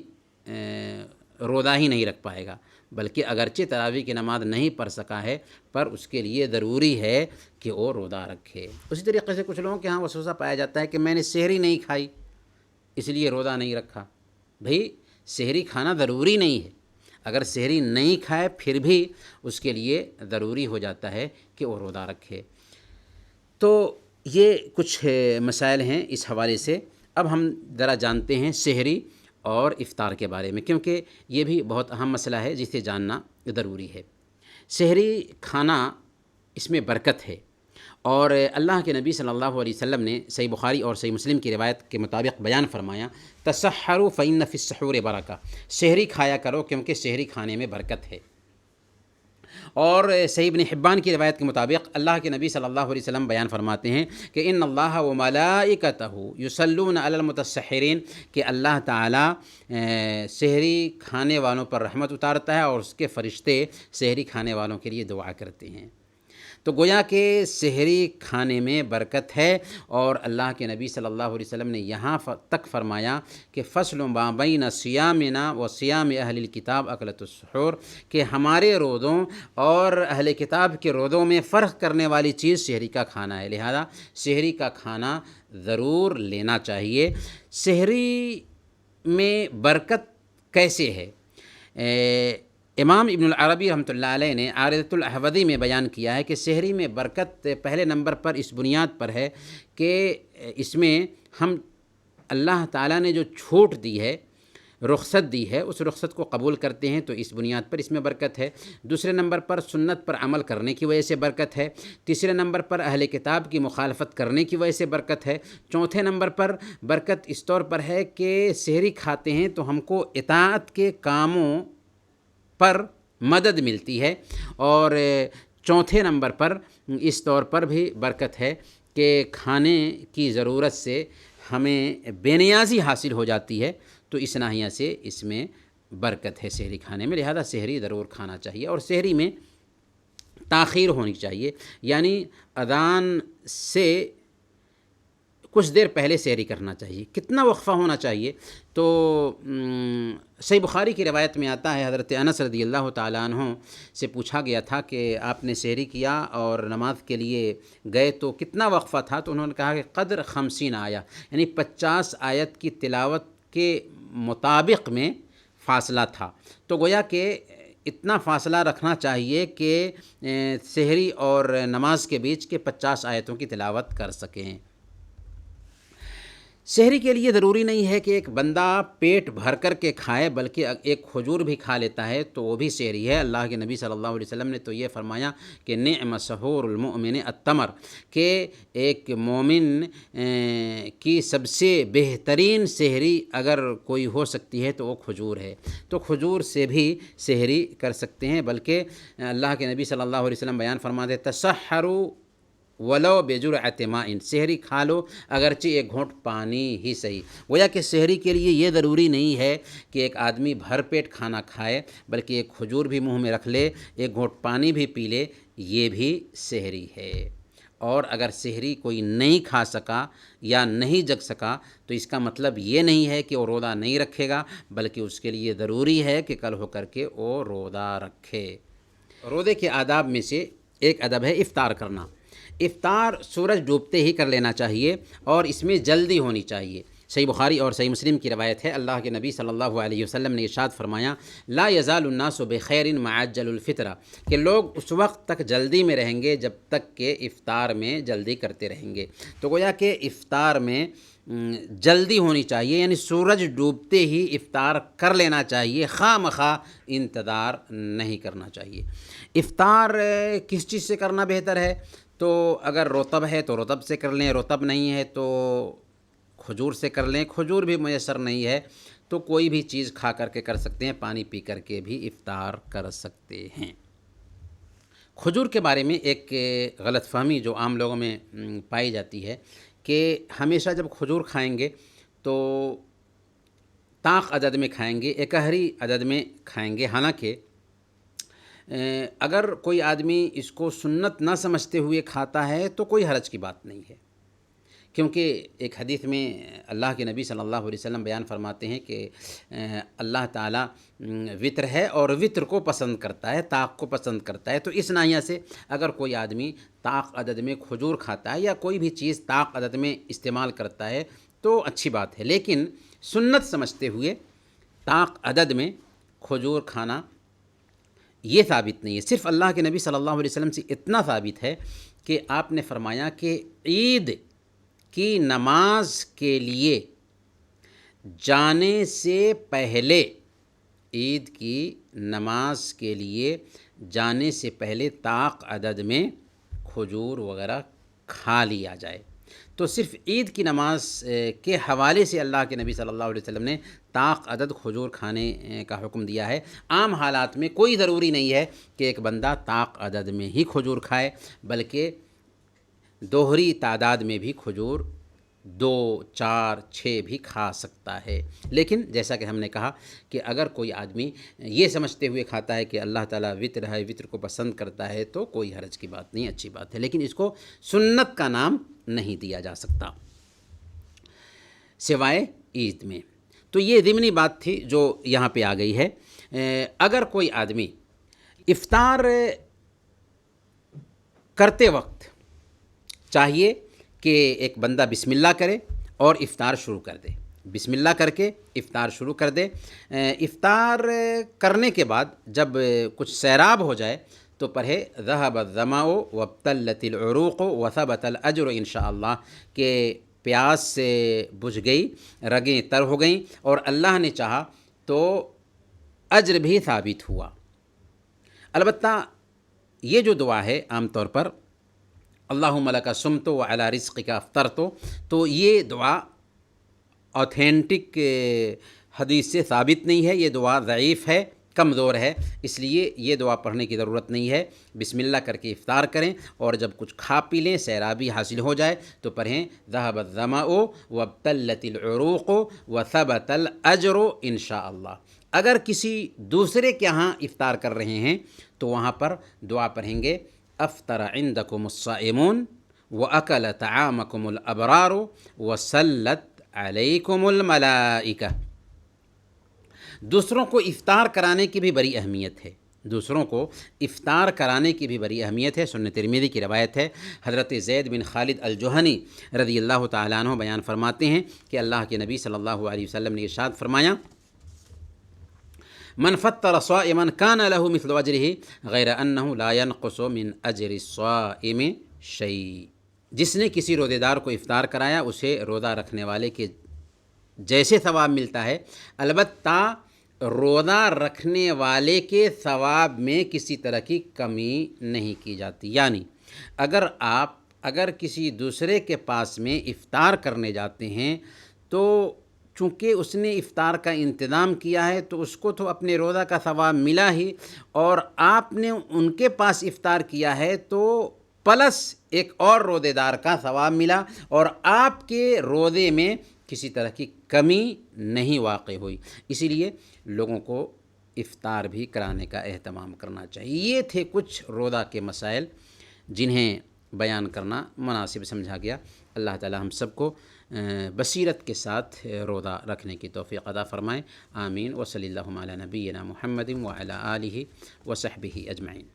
روزہ ہی نہیں رکھ پائے گا، بلکہ اگرچہ تراویح کی نماز نہیں پڑھ سکا ہے پر اس کے لیے ضروری ہے کہ وہ روزہ رکھے۔ اسی طریقے سے کچھ لوگوں کے ہاں وسوسہ پایا جاتا ہے کہ میں نے سحری نہیں کھائی اس لیے روزہ نہیں رکھا۔ بھئی سحری کھانا ضروری نہیں ہے، اگر سحری نہیں کھائے پھر بھی اس کے لیے ضروری ہو جاتا ہے کہ وہ روزہ رکھے۔ تو یہ کچھ مسائل ہیں اس حوالے سے۔ اب ہم ذرا جانتے ہیں سحری اور افطار کے بارے میں، کیونکہ یہ بھی بہت اہم مسئلہ ہے جسے جاننا ضروری ہے۔ سحری کھانا اس میں برکت ہے، اور اللہ کے نبی صلی اللہ علیہ وسلم نے صحیح بخاری اور صحیح مسلم کی روایت کے مطابق بیان فرمایا، تسحروا فإن فی السحور برکہ، سحری کھایا کرو کیونکہ سحری کھانے میں برکت ہے۔ اور صحیح ابن حبان کی روایت کے مطابق اللہ کے نبی صلی اللہ علیہ وسلم بیان فرماتے ہیں کہ ان اللہ و ملائکتہ یصلون علی المتسحرین، کہ اللہ تعالیٰ سحری کھانے والوں پر رحمت اتارتا ہے اور اس کے فرشتے سحری کھانے والوں کے لیے دعا کرتے ہیں۔ تو گویا کہ سحری کھانے میں برکت ہے، اور اللہ کے نبی صلی اللہ علیہ وسلم نے یہاں تک فرمایا کہ فصل ما بین صیامنا و صیام اہل الکتاب اکلۃ السحور، کہ ہمارے روزوں اور اہل کتاب کے روزوں میں فرق کرنے والی چیز سحری کا کھانا ہے، لہذا سحری کا کھانا ضرور لینا چاہیے۔ سحری میں برکت کیسے ہے؟ امام ابن العربی رحمۃ اللہ علیہ نے عارضۃ الاحوذی میں بیان کیا ہے کہ سحری میں برکت پہلے نمبر پر اس بنیاد پر ہے کہ اس میں ہم اللہ تعالیٰ نے جو چھوٹ دی ہے، رخصت دی ہے، اس رخصت کو قبول کرتے ہیں، تو اس بنیاد پر اس میں برکت ہے۔ دوسرے نمبر پر سنت پر عمل کرنے کی وجہ سے برکت ہے۔ تیسرے نمبر پر اہل کتاب کی مخالفت کرنے کی وجہ سے برکت ہے۔ چوتھے نمبر پر برکت اس طور پر ہے کہ سحری کھاتے ہیں تو ہم کو اطاعت کے کاموں پر مدد ملتی ہے، اور چوتھے نمبر پر اس طور پر بھی برکت ہے کہ کھانے کی ضرورت سے ہمیں بے نیازی حاصل ہو جاتی ہے، تو اس ناحیہ سے اس میں برکت ہے سحری کھانے میں، لہذا سحری ضرور کھانا چاہیے۔ اور سحری میں تاخیر ہونی چاہیے، یعنی اذان سے کچھ دیر پہلے سحری کرنا چاہیے۔ کتنا وقفہ ہونا چاہیے؟ تو صحیح بخاری کی روایت میں آتا ہے، حضرت انس رضی اللہ تعالیٰ عنہ سے پوچھا گیا تھا کہ آپ نے سحری کیا اور نماز کے لیے گئے تو کتنا وقفہ تھا؟ تو انہوں نے کہا کہ قدر 50 آیہ، یعنی 50 آیت کی تلاوت کے مطابق میں فاصلہ تھا۔ تو گویا کہ اتنا فاصلہ رکھنا چاہیے کہ سحری اور نماز کے بیچ کے 50 آیتوں کی تلاوت کر سکیں۔ سحری کے لیے ضروری نہیں ہے کہ ایک بندہ پیٹ بھر کر کے کھائے، بلکہ ایک کھجور بھی کھا لیتا ہے تو وہ بھی سحری ہے۔ اللہ کے نبی صلی اللہ علیہ وسلم نے تو یہ فرمایا کہ نعم سحور المؤمن التمر، کہ ایک مومن کی سب سے بہترین سحری اگر کوئی ہو سکتی ہے تو وہ کھجور ہے، تو کھجور سے بھی سحری کر سکتے ہیں۔ بلکہ اللہ کے نبی صلی اللہ علیہ وسلم بیان فرماتے تسحروا ولو بجرعۃ ماء، سحری کھا لو اگرچہ ایک گھونٹ پانی ہی صحیح۔ گویا کہ سحری کے لیے یہ ضروری نہیں ہے کہ ایک آدمی بھر پیٹ کھانا کھائے، بلکہ ایک کھجور بھی منہ میں رکھ لے، ایک گھونٹ پانی بھی پی لے، یہ بھی سحری ہے۔ اور اگر سحری کوئی نہیں کھا سکا یا نہیں جگ سکا تو اس کا مطلب یہ نہیں ہے کہ وہ روزہ نہیں رکھے گا، بلکہ اس کے لیے ضروری ہے کہ کل ہو کر کے وہ روزہ رکھے۔ روزے کے آداب میں سے ایک ادب ہے افطار کرنا۔ افطار سورج ڈوبتے ہی کر لینا چاہیے، اور اس میں جلدی ہونی چاہیے۔ صحیح بخاری اور صحیح مسلم کی روایت ہے، اللہ کے نبی صلی اللہ علیہ وسلم نے ارشاد فرمایا، لا یزال الناس بخیر ما عجل الفطر، کہ لوگ اس وقت تک جلدی میں رہیں گے جب تک کہ افطار میں جلدی کرتے رہیں گے۔ تو گویا کہ افطار میں جلدی ہونی چاہیے، یعنی سورج ڈوبتے ہی افطار کر لینا چاہیے، خواہ مخواہ انتظار نہیں کرنا چاہیے۔ افطار کس چیز سے کرنا بہتر ہے؟ تو اگر رطب ہے تو رطب سے کر لیں، رطب نہیں ہے تو کھجور سے کر لیں، کھجور بھی میسر نہیں ہے تو کوئی بھی چیز کھا کر کے کر سکتے ہیں، پانی پی کر کے بھی افطار کر سکتے ہیں۔ کھجور کے بارے میں ایک غلط فہمی جو عام لوگوں میں پائی جاتی ہے کہ ہمیشہ جب کھجور کھائیں گے تو طاق عدد میں کھائیں گے، اکہری عدد میں کھائیں گے، حالانکہ اگر کوئی آدمی اس کو سنت نہ سمجھتے ہوئے کھاتا ہے تو کوئی حرج کی بات نہیں ہے، کیونکہ ایک حدیث میں اللہ کے نبی صلی اللہ علیہ وسلم بیان فرماتے ہیں کہ اللہ تعالیٰ وطر ہے اور وطر کو پسند کرتا ہے، طاق کو پسند کرتا ہے۔ تو اس ناحیہ سے اگر کوئی آدمی طاق عدد میں کھجور کھاتا ہے یا کوئی بھی چیز طاق عدد میں استعمال کرتا ہے تو اچھی بات ہے، لیکن سنت سمجھتے ہوئے طاق عدد میں کھجور کھانا یہ ثابت نہیں ہے۔ صرف اللہ کے نبی صلی اللہ علیہ وسلم سے اتنا ثابت ہے کہ آپ نے فرمایا کہ عید کی نماز کے لیے جانے سے پہلے، عید کی نماز کے لیے جانے سے پہلے طاق عدد میں کھجور وغیرہ کھا لیا جائے۔ تو صرف عید کی نماز کے حوالے سے اللہ کے نبی صلی اللہ علیہ وسلم نے طاق عدد کھجور کھانے کا حکم دیا ہے۔ عام حالات میں کوئی ضروری نہیں ہے کہ ایک بندہ طاق عدد میں ہی کھجور کھائے، بلکہ دوہری تعداد میں بھی کھجور 2، 4، 6 بھی کھا سکتا ہے۔ لیکن جیسا کہ ہم نے کہا کہ اگر کوئی آدمی یہ سمجھتے ہوئے کھاتا ہے کہ اللہ تعالیٰ وطر ہے، وطر کو پسند کرتا ہے تو کوئی حرج کی بات نہیں، اچھی بات ہے، لیکن اس کو سنت کا نام نہیں دیا جا سکتا سوائے عید میں۔ تو یہ ضمنی بات تھی جو یہاں پہ آ گئی ہے۔ اگر کوئی آدمی افطار کرتے وقت چاہیے کہ ایک بندہ بسم اللہ کرے اور افطار شروع کر دے، بسم اللہ کر کے افطار شروع کر دے۔ افطار کرنے کے بعد جب کچھ سیراب ہو جائے تو پڑھے ذهب الظمأ وابتلت العروق وثبت الاجر انشاءاللہ، کہ پیاس سے بجھ گئی، رگیں تر ہو گئیں اور اللہ نے چاہا تو اجر بھی ثابت ہوا۔ البتہ یہ جو دعا ہے عام طور پر اللہم لک صمت وعلی رزقک افطرت، تو یہ دعا اوتھینٹک حدیث سے ثابت نہیں ہے، یہ دعا ضعیف ہے، کمزور ہے، اس لیے یہ دعا پڑھنے کی ضرورت نہیں ہے۔ بسم اللہ کر کے افطار کریں اور جب کچھ کھا پی لیں، سیرابی حاصل ہو جائے تو پڑھیں ذهب الظمأ وابتلت العروق وثبت الاجر انشاءاللہ۔ اگر کسی دوسرے کے ہاں افطار کر رہے ہیں تو وہاں پر دعا پڑھیں گے افطر عندکم الصائمون واکل طعامکم الابرار وصلت علیکم الملائکہ۔ دوسروں کو افطار کرانے کی بھی بڑی اہمیت ہے، دوسروں کو افطار کرانے کی بھی بڑی اہمیت ہے۔ سنن ترمذی کی روایت ہے، حضرت زید بن خالد الجہنی رضی اللہ تعالیٰ عنہ بیان فرماتے ہیں کہ اللہ کے نبی صلی اللہ علیہ وسلم نے ارشاد فرمایا من فطر صائما کان له مثل اجرہ غیر انہ لا ينقص من اجر الصائم شیء، جس نے کسی روزے دار کو افطار کرایا اسے روزہ رکھنے والے کے جیسے ثواب ملتا ہے، البتہ روزہ رکھنے والے کے ثواب میں کسی طرح کی کمی نہیں کی جاتی۔ یعنی اگر کسی دوسرے کے پاس میں افطار کرنے جاتے ہیں تو چونکہ اس نے افطار کا انتظام کیا ہے تو اس کو تو اپنے روزہ کا ثواب ملا ہی، اور آپ نے ان کے پاس افطار کیا ہے تو پلس ایک اور روزے دار کا ثواب ملا، اور آپ کے روزے میں کسی طرح کی کمی نہیں واقع ہوئی۔ اسی لیے لوگوں کو افطار بھی کرانے کا اہتمام کرنا چاہیے۔ یہ تھے کچھ روزہ کے مسائل جنہیں بیان کرنا مناسب سمجھا گیا۔ اللہ تعالی ہم سب کو بصیرت کے ساتھ روزہ رکھنے کی توفیق عطا فرمائے، آمین۔ وصلی اللہ علی نبینا محمد وعلی آلہ وصحبہ اجمعین۔